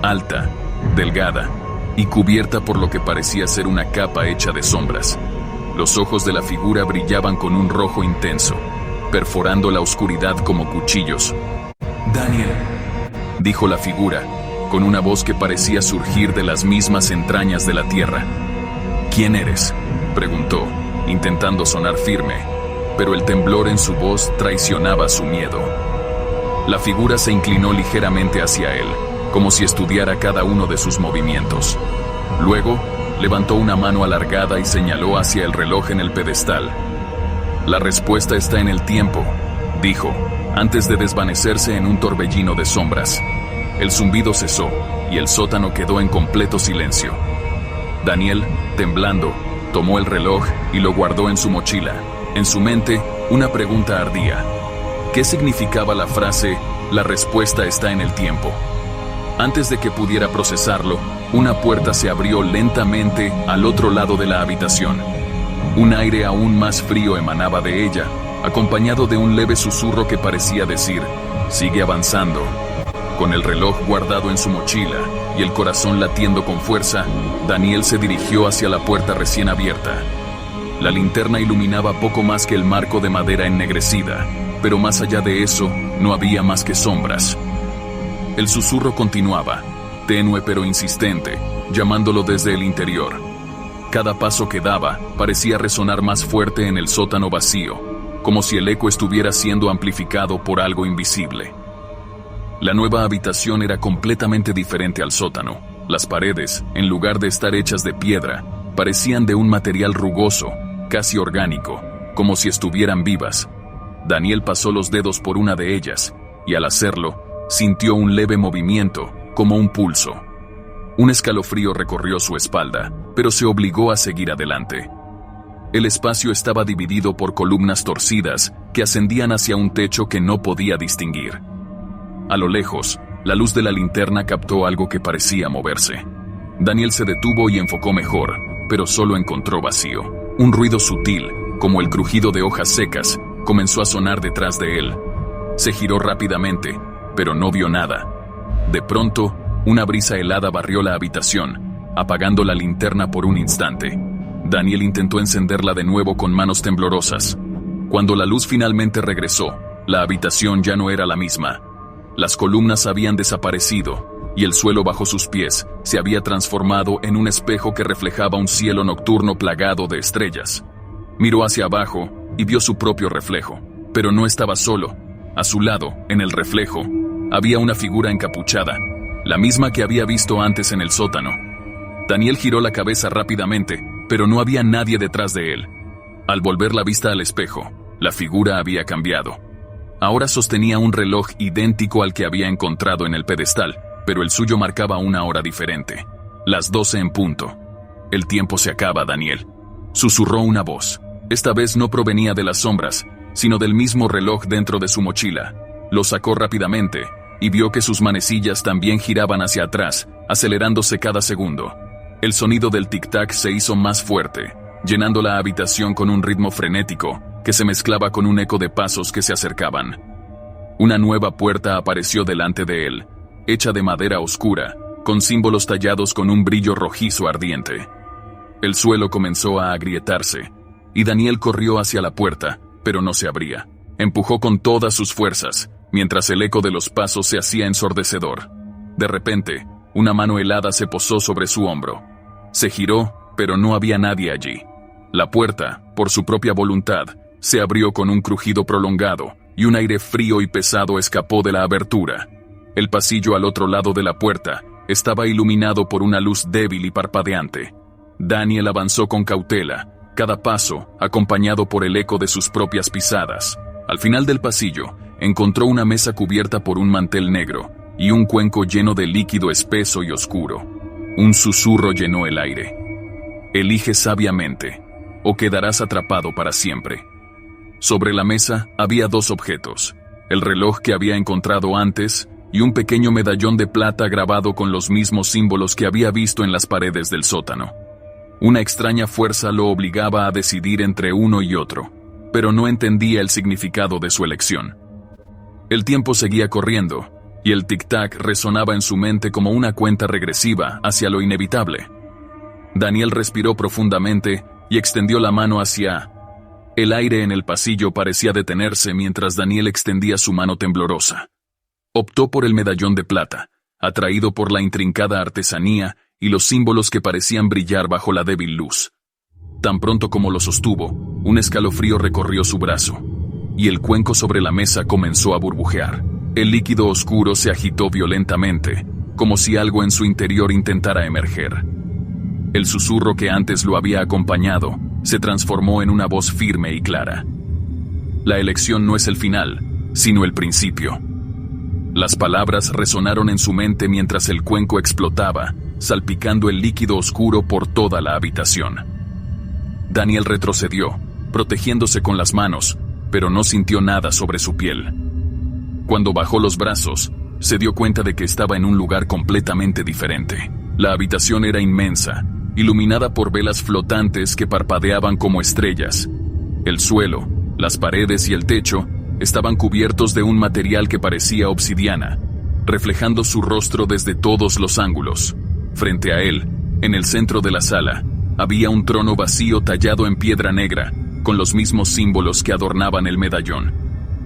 alta, delgada y cubierta por lo que parecía ser una capa hecha de sombras. Los ojos de la figura brillaban con un rojo intenso, perforando la oscuridad como cuchillos. «Daniel», dijo la figura, con una voz que parecía surgir de las mismas entrañas de la tierra. «¿Quién eres?», preguntó, intentando sonar firme, pero el temblor en su voz traicionaba su miedo. La figura se inclinó ligeramente hacia él, como si estudiara cada uno de sus movimientos. Luego, levantó una mano alargada y señaló hacia el reloj en el pedestal. «La respuesta está en el tiempo», dijo, antes de desvanecerse en un torbellino de sombras. El zumbido cesó, y el sótano quedó en completo silencio. Daniel, temblando, tomó el reloj y lo guardó en su mochila. En su mente, una pregunta ardía. ¿Qué significaba la frase, «la respuesta está en el tiempo»? Antes de que pudiera procesarlo, una puerta se abrió lentamente al otro lado de la habitación. Un aire aún más frío emanaba de ella, acompañado de un leve susurro que parecía decir, «Sigue avanzando». Con el reloj guardado en su mochila y el corazón latiendo con fuerza, Daniel se dirigió hacia la puerta recién abierta. La linterna iluminaba poco más que el marco de madera ennegrecida, pero más allá de eso, no había más que sombras. El susurro continuaba, tenue pero insistente, llamándolo desde el interior. Cada paso que daba parecía resonar más fuerte en el sótano vacío, como si el eco estuviera siendo amplificado por algo invisible. La nueva habitación era completamente diferente al sótano. Las paredes, en lugar de estar hechas de piedra, parecían de un material rugoso, casi orgánico, como si estuvieran vivas. Daniel pasó los dedos por una de ellas, y al hacerlo, sintió un leve movimiento, como un pulso. Un escalofrío recorrió su espalda, pero se obligó a seguir adelante. El espacio estaba dividido por columnas torcidas que ascendían hacia un techo que no podía distinguir. A lo lejos, la luz de la linterna captó algo que parecía moverse. Daniel se detuvo y enfocó mejor, pero solo encontró vacío. Un ruido sutil, como el crujido de hojas secas, comenzó a sonar detrás de él. Se giró rápidamente, pero no vio nada. De pronto, una brisa helada barrió la habitación, apagando la linterna por un instante. Daniel intentó encenderla de nuevo con manos temblorosas. Cuando la luz finalmente regresó, la habitación ya no era la misma. Las columnas habían desaparecido, y el suelo bajo sus pies se había transformado en un espejo que reflejaba un cielo nocturno plagado de estrellas. Miró hacia abajo y vio su propio reflejo, pero no estaba solo. A su lado, en el reflejo, había una figura encapuchada, la misma que había visto antes en el sótano. Daniel giró la cabeza rápidamente, pero no había nadie detrás de él. Al volver la vista al espejo, la figura había cambiado. Ahora sostenía un reloj idéntico al que había encontrado en el pedestal, pero el suyo marcaba una hora diferente. Las 12 en punto. «El tiempo se acaba, Daniel», susurró una voz. Esta vez no provenía de las sombras, sino del mismo reloj dentro de su mochila. Lo sacó rápidamente y vio que sus manecillas también giraban hacia atrás, acelerándose cada segundo. El sonido del tic-tac se hizo más fuerte, llenando la habitación con un ritmo frenético que se mezclaba con un eco de pasos que se acercaban. Una nueva puerta apareció delante de él, hecha de madera oscura, con símbolos tallados con un brillo rojizo ardiente. El suelo comenzó a agrietarse, y Daniel corrió hacia la puerta, pero no se abría. Empujó con todas sus fuerzas, mientras el eco de los pasos se hacía ensordecedor. De repente, una mano helada se posó sobre su hombro. Se giró, pero no había nadie allí. La puerta, por su propia voluntad, se abrió con un crujido prolongado, y un aire frío y pesado escapó de la abertura. El pasillo al otro lado de la puerta estaba iluminado por una luz débil y parpadeante. Daniel avanzó con cautela, cada paso acompañado por el eco de sus propias pisadas. Al final del pasillo, encontró una mesa cubierta por un mantel negro y un cuenco lleno de líquido espeso y oscuro. Un susurro llenó el aire. Elige sabiamente, o quedarás atrapado para siempre. Sobre la mesa había dos objetos: el reloj que había encontrado antes y un pequeño medallón de plata grabado con los mismos símbolos que había visto en las paredes del sótano. Una extraña fuerza lo obligaba a decidir entre uno y otro, pero no entendía el significado de su elección. El tiempo seguía corriendo, y el tic-tac resonaba en su mente como una cuenta regresiva hacia lo inevitable. Daniel respiró profundamente y extendió la mano hacia... El aire en el pasillo parecía detenerse mientras Daniel extendía su mano temblorosa. Optó por el medallón de plata, atraído por la intrincada artesanía y los símbolos que parecían brillar bajo la débil luz. Tan pronto como lo sostuvo, un escalofrío recorrió su brazo, y el cuenco sobre la mesa comenzó a burbujear. El líquido oscuro se agitó violentamente, como si algo en su interior intentara emerger. El susurro que antes lo había acompañado se transformó en una voz firme y clara. La elección no es el final, sino el principio. Las palabras resonaron en su mente mientras el cuenco explotaba, salpicando el líquido oscuro por toda la habitación. Daniel retrocedió, protegiéndose con las manos, pero no sintió nada sobre su piel. Cuando bajó los brazos, se dio cuenta de que estaba en un lugar completamente diferente. La habitación era inmensa, iluminada por velas flotantes que parpadeaban como estrellas. El suelo, las paredes y el techo estaban cubiertos de un material que parecía obsidiana, reflejando su rostro desde todos los ángulos. Frente a él, en el centro de la sala, había un trono vacío tallado en piedra negra, con los mismos símbolos que adornaban el medallón.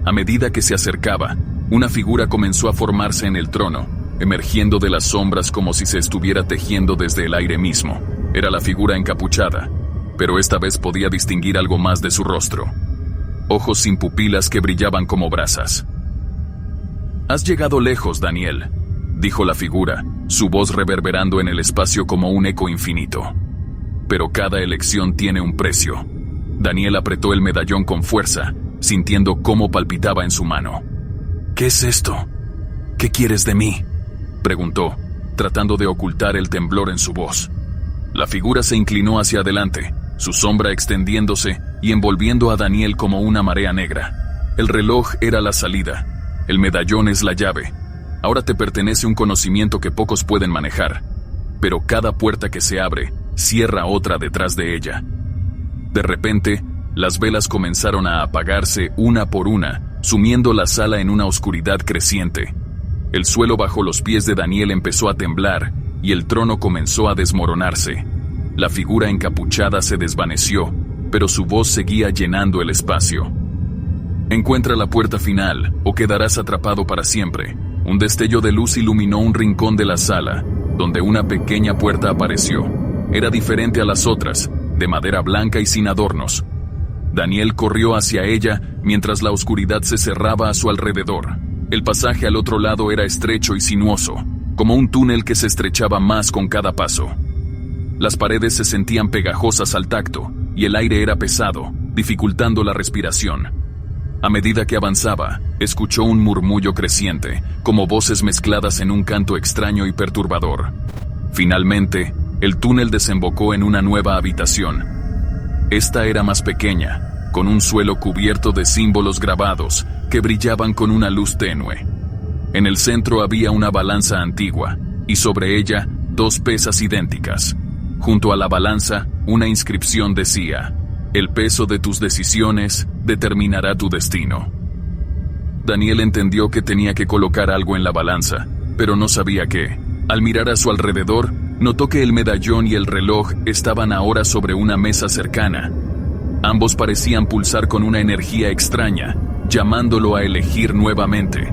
A medida que se acercaba, una figura comenzó a formarse en el trono, emergiendo de las sombras como si se estuviera tejiendo desde el aire mismo. Era la figura encapuchada, pero esta vez podía distinguir algo más de su rostro. Ojos sin pupilas que brillaban como brasas. «Has llegado lejos, Daniel», dijo la figura, su voz reverberando en el espacio como un eco infinito. «Pero cada elección tiene un precio». Daniel apretó el medallón con fuerza, sintiendo cómo palpitaba en su mano. «¿Qué es esto? ¿Qué quieres de mí?», preguntó, tratando de ocultar el temblor en su voz. La figura se inclinó hacia adelante, su sombra extendiéndose y envolviendo a Daniel como una marea negra. El reloj era la salida, el medallón es la llave. Ahora te pertenece un conocimiento que pocos pueden manejar, pero cada puerta que se abre, cierra otra detrás de ella. De repente, las velas comenzaron a apagarse una por una, sumiendo la sala en una oscuridad creciente. El suelo bajo los pies de Daniel empezó a temblar y el trono comenzó a desmoronarse. La figura encapuchada se desvaneció, pero su voz seguía llenando el espacio. «Encuentra la puerta final, o quedarás atrapado para siempre». Un destello de luz iluminó un rincón de la sala, donde una pequeña puerta apareció. Era diferente a las otras, de madera blanca y sin adornos. Daniel corrió hacia ella mientras la oscuridad se cerraba a su alrededor. El pasaje al otro lado era estrecho y sinuoso, como un túnel que se estrechaba más con cada paso. Las paredes se sentían pegajosas al tacto, y el aire era pesado, dificultando la respiración. A medida que avanzaba, escuchó un murmullo creciente, como voces mezcladas en un canto extraño y perturbador. Finalmente, el túnel desembocó en una nueva habitación. Esta era más pequeña, con un suelo cubierto de símbolos grabados que brillaban con una luz tenue. En el centro había una balanza antigua, y sobre ella, dos pesas idénticas. Junto a la balanza, una inscripción decía: «El peso de tus decisiones determinará tu destino». Daniel entendió que tenía que colocar algo en la balanza, pero no sabía qué. Al mirar a su alrededor, notó que el medallón y el reloj estaban ahora sobre una mesa cercana. Ambos parecían pulsar con una energía extraña, llamándolo a elegir nuevamente.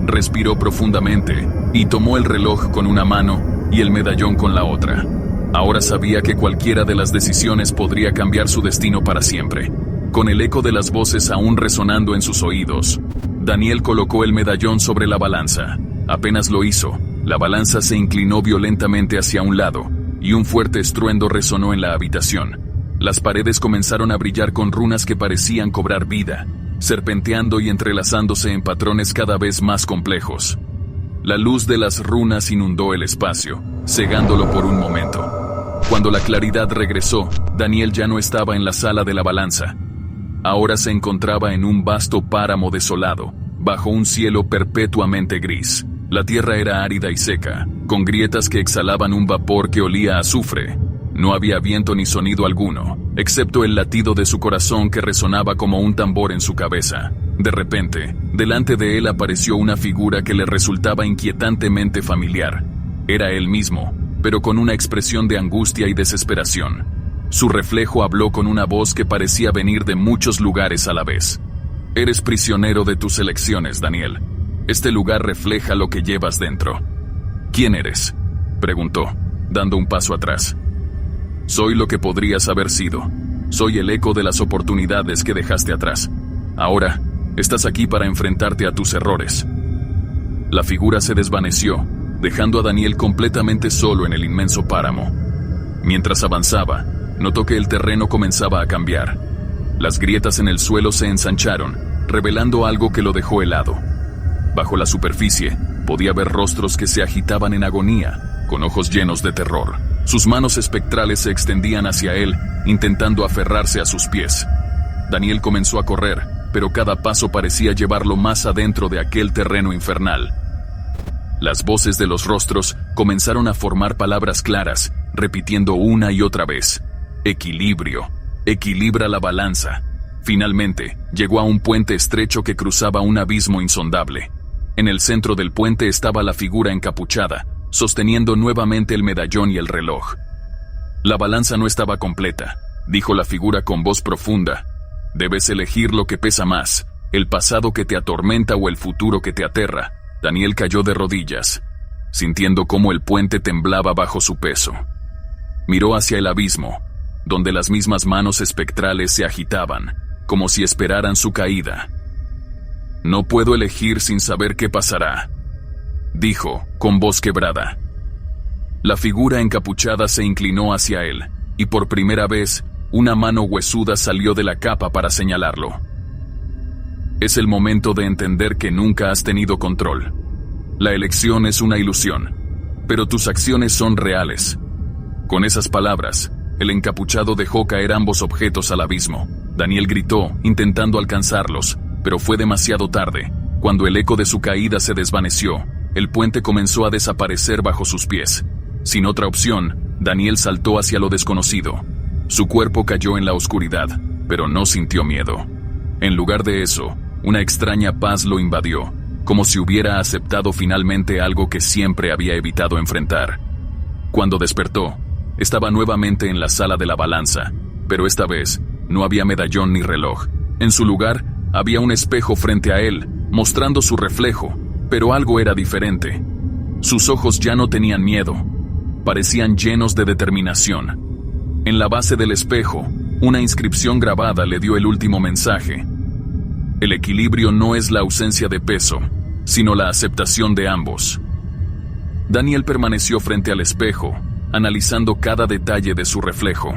Respiró profundamente y tomó el reloj con una mano y el medallón con la otra. Ahora sabía que cualquiera de las decisiones podría cambiar su destino para siempre. Con el eco de las voces aún resonando en sus oídos, Daniel colocó el medallón sobre la balanza. Apenas lo hizo, la balanza se inclinó violentamente hacia un lado y un fuerte estruendo resonó en la habitación. Las paredes comenzaron a brillar con runas que parecían cobrar vida, serpenteando y entrelazándose en patrones cada vez más complejos. La luz de las runas inundó el espacio, cegándolo por un momento. Cuando la claridad regresó, Daniel ya no estaba en la sala de la balanza. Ahora se encontraba en un vasto páramo desolado, bajo un cielo perpetuamente gris. La tierra era árida y seca, con grietas que exhalaban un vapor que olía a azufre. No había viento ni sonido alguno, excepto el latido de su corazón que resonaba como un tambor en su cabeza. De repente, delante de él apareció una figura que le resultaba inquietantemente familiar. Era él mismo, pero con una expresión de angustia y desesperación. Su reflejo habló con una voz que parecía venir de muchos lugares a la vez. Eres prisionero de tus elecciones, Daniel. Este lugar refleja lo que llevas dentro. ¿Quién eres?, preguntó, dando un paso atrás. Soy lo que podrías haber sido. Soy el eco de las oportunidades que dejaste atrás. Ahora, estás aquí para enfrentarte a tus errores. La figura se desvaneció, dejando a Daniel completamente solo en el inmenso páramo. Mientras avanzaba, notó que el terreno comenzaba a cambiar. Las grietas en el suelo se ensancharon, revelando algo que lo dejó helado. Bajo la superficie, podía ver rostros que se agitaban en agonía, con ojos llenos de terror. Sus manos espectrales se extendían hacia él, intentando aferrarse a sus pies. Daniel comenzó a correr, pero cada paso parecía llevarlo más adentro de aquel terreno infernal. Las voces de los rostros comenzaron a formar palabras claras, repitiendo una y otra vez: equilibrio, equilibra la balanza. Finalmente, llegó a un puente estrecho que cruzaba un abismo insondable. En el centro del puente estaba la figura encapuchada, sosteniendo nuevamente el medallón y el reloj. La balanza no estaba completa, dijo la figura con voz profunda. Debes elegir lo que pesa más, el pasado que te atormenta o el futuro que te aterra. Daniel cayó de rodillas, sintiendo cómo el puente temblaba bajo su peso. Miró hacia el abismo, donde las mismas manos espectrales se agitaban, como si esperaran su caída. No puedo elegir sin saber qué pasará, dijo, con voz quebrada. La figura encapuchada se inclinó hacia él, y por primera vez, una mano huesuda salió de la capa para señalarlo. Es el momento de entender que nunca has tenido control. La elección es una ilusión, pero tus acciones son reales. Con esas palabras, el encapuchado dejó caer ambos objetos al abismo. Daniel gritó, intentando alcanzarlos, pero fue demasiado tarde. Cuando el eco de su caída se desvaneció, el puente comenzó a desaparecer bajo sus pies. Sin otra opción, Daniel saltó hacia lo desconocido. Su cuerpo cayó en la oscuridad, pero no sintió miedo. En lugar de eso, una extraña paz lo invadió, como si hubiera aceptado finalmente algo que siempre había evitado enfrentar. Cuando despertó, estaba nuevamente en la sala de la balanza, pero esta vez no había medallón ni reloj. En su lugar, había un espejo frente a él, mostrando su reflejo, pero algo era diferente. Sus ojos ya no tenían miedo, parecían llenos de determinación. En la base del espejo, una inscripción grabada le dio el último mensaje. El equilibrio no es la ausencia de peso, sino la aceptación de ambos. Daniel permaneció frente al espejo, analizando cada detalle de su reflejo.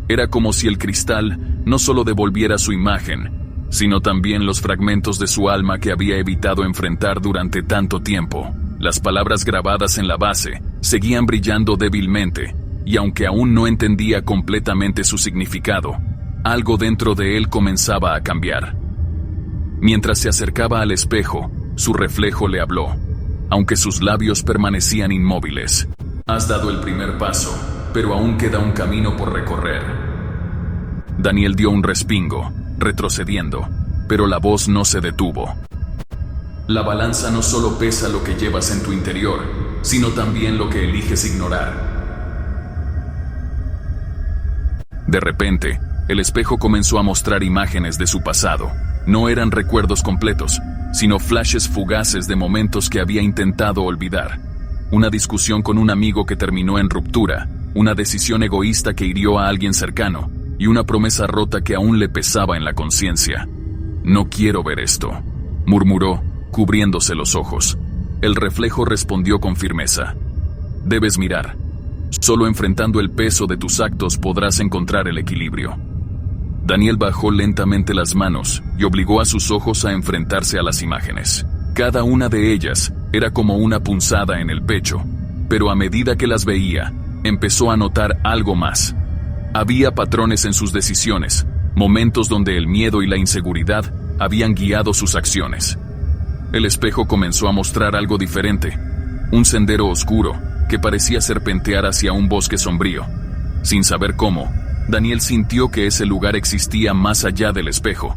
Era como si el cristal no solo devolviera su imagen, sino también los fragmentos de su alma que había evitado enfrentar durante tanto tiempo. Las palabras grabadas en la base seguían brillando débilmente, y aunque aún no entendía completamente su significado, algo dentro de él comenzaba a cambiar. Mientras se acercaba al espejo, su reflejo le habló, aunque sus labios permanecían inmóviles. Has dado el primer paso, pero aún queda un camino por recorrer. Daniel dio un respingo, retrocediendo, pero la voz no se detuvo. La balanza no solo pesa lo que llevas en tu interior, sino también lo que eliges ignorar. De repente, el espejo comenzó a mostrar imágenes de su pasado. No eran recuerdos completos, sino flashes fugaces de momentos que había intentado olvidar. Una discusión con un amigo que terminó en ruptura, una decisión egoísta que hirió a alguien cercano, y una promesa rota que aún le pesaba en la conciencia. «No quiero ver esto», murmuró, cubriéndose los ojos. El reflejo respondió con firmeza. «Debes mirar. Solo enfrentando el peso de tus actos podrás encontrar el equilibrio». Daniel bajó lentamente las manos y obligó a sus ojos a enfrentarse a las imágenes. Cada una de ellas era como una punzada en el pecho, pero a medida que las veía, empezó a notar algo más. Había patrones en sus decisiones, momentos donde el miedo y la inseguridad habían guiado sus acciones. El espejo comenzó a mostrar algo diferente, un sendero oscuro que parecía serpentear hacia un bosque sombrío. Sin saber cómo, Daniel sintió que ese lugar existía más allá del espejo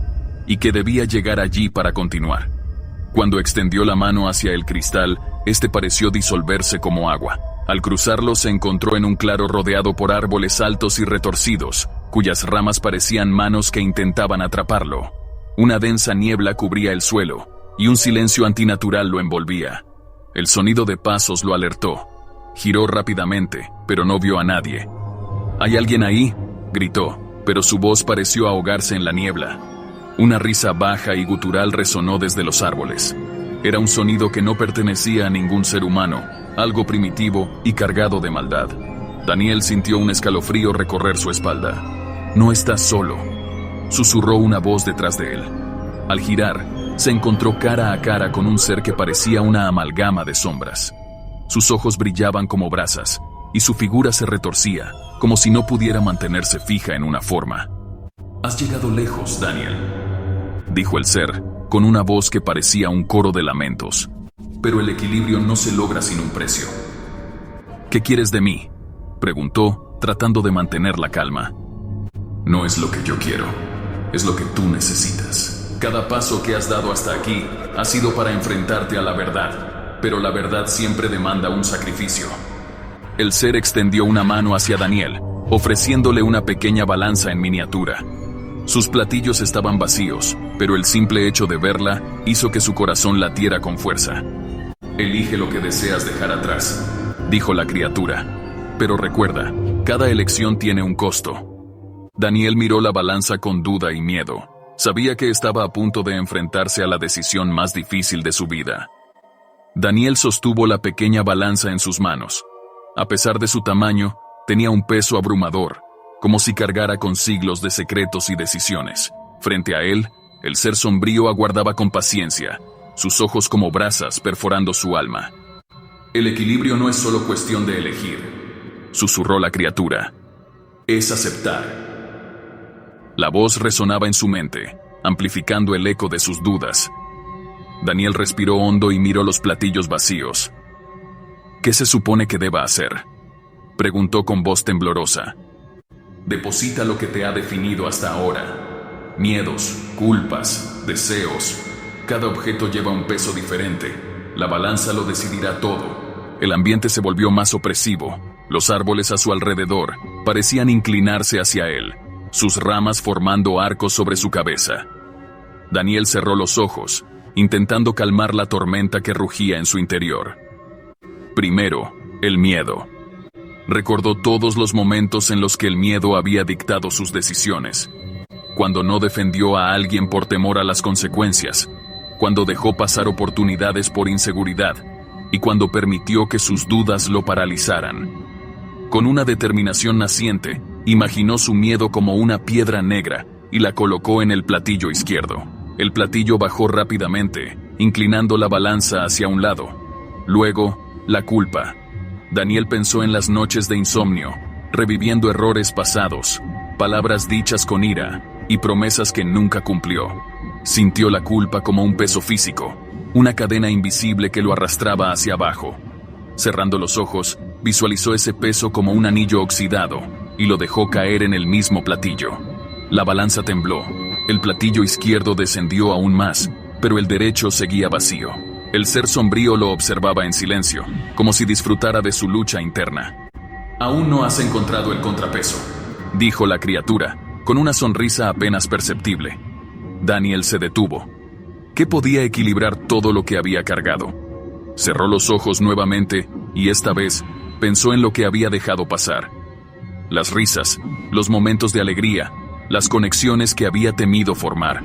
y que debía llegar allí para continuar. Cuando extendió la mano hacia el cristal, este pareció disolverse como agua. Al cruzarlo se encontró en un claro rodeado por árboles altos y retorcidos, cuyas ramas parecían manos que intentaban atraparlo. Una densa niebla cubría el suelo, y un silencio antinatural lo envolvía. El sonido de pasos lo alertó. Giró rápidamente, pero no vio a nadie. «¿Hay alguien ahí?», gritó, pero su voz pareció ahogarse en la niebla. Una risa baja y gutural resonó desde los árboles. Era un sonido que no pertenecía a ningún ser humano, algo primitivo y cargado de maldad. Daniel sintió un escalofrío recorrer su espalda. «No estás solo», susurró una voz detrás de él. Al girar, se encontró cara a cara con un ser que parecía una amalgama de sombras. Sus ojos brillaban como brasas, y su figura se retorcía, como si no pudiera mantenerse fija en una forma. «Has llegado lejos, Daniel», dijo el ser, con una voz que parecía un coro de lamentos. «Pero el equilibrio no se logra sin un precio». «¿Qué quieres de mí?», preguntó, tratando de mantener la calma. «No es lo que yo quiero, es lo que tú necesitas. Cada paso que has dado hasta aquí ha sido para enfrentarte a la verdad, pero la verdad siempre demanda un sacrificio». El ser extendió una mano hacia Daniel, ofreciéndole una pequeña balanza en miniatura. Sus platillos estaban vacíos, pero el simple hecho de verla hizo que su corazón latiera con fuerza. «Elige lo que deseas dejar atrás», dijo la criatura. «Pero recuerda, cada elección tiene un costo». Daniel miró la balanza con duda y miedo. Sabía que estaba a punto de enfrentarse a la decisión más difícil de su vida. Daniel sostuvo la pequeña balanza en sus manos. A pesar de su tamaño, tenía un peso abrumador, como si cargara con siglos de secretos y decisiones. Frente a él, el ser sombrío aguardaba con paciencia, sus ojos como brasas perforando su alma. «El equilibrio no es solo cuestión de elegir», susurró la criatura. «Es aceptar». La voz resonaba en su mente, amplificando el eco de sus dudas. Daniel respiró hondo y miró los platillos vacíos. «¿Qué se supone que deba hacer?», preguntó con voz temblorosa. «Deposita lo que te ha definido hasta ahora. Miedos, culpas, deseos. Cada objeto lleva un peso diferente. La balanza lo decidirá todo». El ambiente se volvió más opresivo. Los árboles a su alrededor parecían inclinarse hacia él, sus ramas formando arcos sobre su cabeza. Daniel cerró los ojos, intentando calmar la tormenta que rugía en su interior. Primero, el miedo. Recordó todos los momentos en los que el miedo había dictado sus decisiones. Cuando no defendió a alguien por temor a las consecuencias, cuando dejó pasar oportunidades por inseguridad y cuando permitió que sus dudas lo paralizaran. Con una determinación naciente, imaginó su miedo como una piedra negra y la colocó en el platillo izquierdo. El platillo bajó rápidamente, inclinando la balanza hacia un lado. Luego, la culpa. Daniel pensó en las noches de insomnio, reviviendo errores pasados, palabras dichas con ira y promesas que nunca cumplió. Sintió la culpa como un peso físico, una cadena invisible que lo arrastraba hacia abajo. Cerrando los ojos, visualizó ese peso como un anillo oxidado y lo dejó caer en el mismo platillo. La balanza tembló, el platillo izquierdo descendió aún más, pero el derecho seguía vacío. El ser sombrío lo observaba en silencio, como si disfrutara de su lucha interna. «Aún no has encontrado el contrapeso», dijo la criatura, con una sonrisa apenas perceptible. Daniel se detuvo. ¿Qué podía equilibrar todo lo que había cargado? Cerró los ojos nuevamente y esta vez pensó en lo que había dejado pasar. Las risas, los momentos de alegría, las conexiones que había temido formar.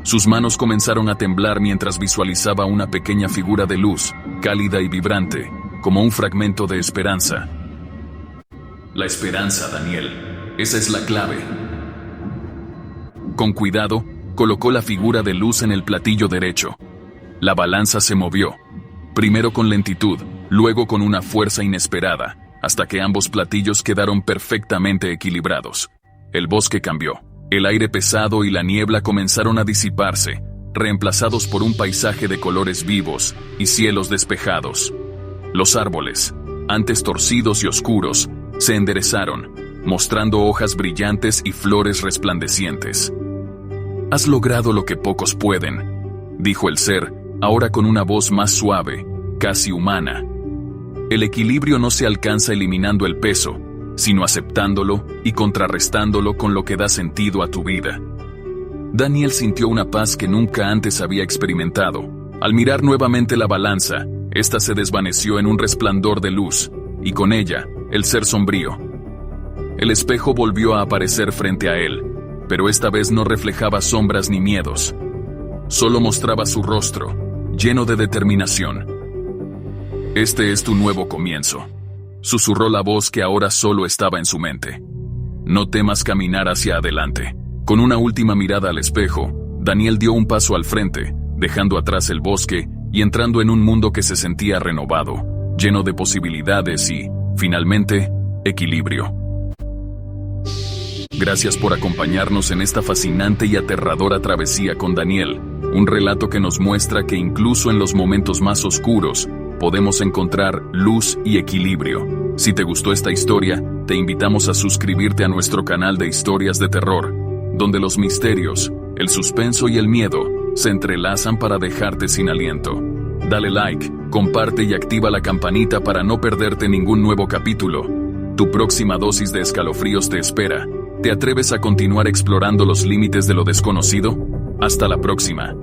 Sus manos comenzaron a temblar mientras visualizaba una pequeña figura de luz, cálida y vibrante, como un fragmento de esperanza. La esperanza, Daniel. Esa es la clave. Con cuidado, colocó la figura de luz en el platillo derecho. La balanza se movió, primero con lentitud, luego con una fuerza inesperada, hasta que ambos platillos quedaron perfectamente equilibrados. El bosque cambió. El aire pesado y la niebla comenzaron a disiparse, reemplazados por un paisaje de colores vivos y cielos despejados. Los árboles, antes torcidos y oscuros, se enderezaron, mostrando hojas brillantes y flores resplandecientes. «Has logrado lo que pocos pueden», dijo el ser, ahora con una voz más suave, casi humana. El equilibrio no se alcanza eliminando el peso, sino aceptándolo y contrarrestándolo con lo que da sentido a tu vida. Daniel sintió una paz que nunca antes había experimentado. Al mirar nuevamente la balanza, esta se desvaneció en un resplandor de luz, y con ella, el ser sombrío. El espejo volvió a aparecer frente a él, pero esta vez no reflejaba sombras ni miedos. Solo mostraba su rostro, lleno de determinación. «Este es tu nuevo comienzo», susurró la voz que ahora solo estaba en su mente. «No temas caminar hacia adelante». Con una última mirada al espejo, Daniel dio un paso al frente, dejando atrás el bosque y entrando en un mundo que se sentía renovado, lleno de posibilidades y, finalmente, equilibrio. Gracias por acompañarnos en esta fascinante y aterradora travesía con Daniel, un relato que nos muestra que incluso en los momentos más oscuros, podemos encontrar luz y equilibrio. Si te gustó esta historia, te invitamos a suscribirte a nuestro canal de historias de terror, donde los misterios, el suspenso y el miedo se entrelazan para dejarte sin aliento. Dale like, comparte y activa la campanita para no perderte ningún nuevo capítulo. Tu próxima dosis de escalofríos te espera. ¿Te atreves a continuar explorando los límites de lo desconocido? Hasta la próxima.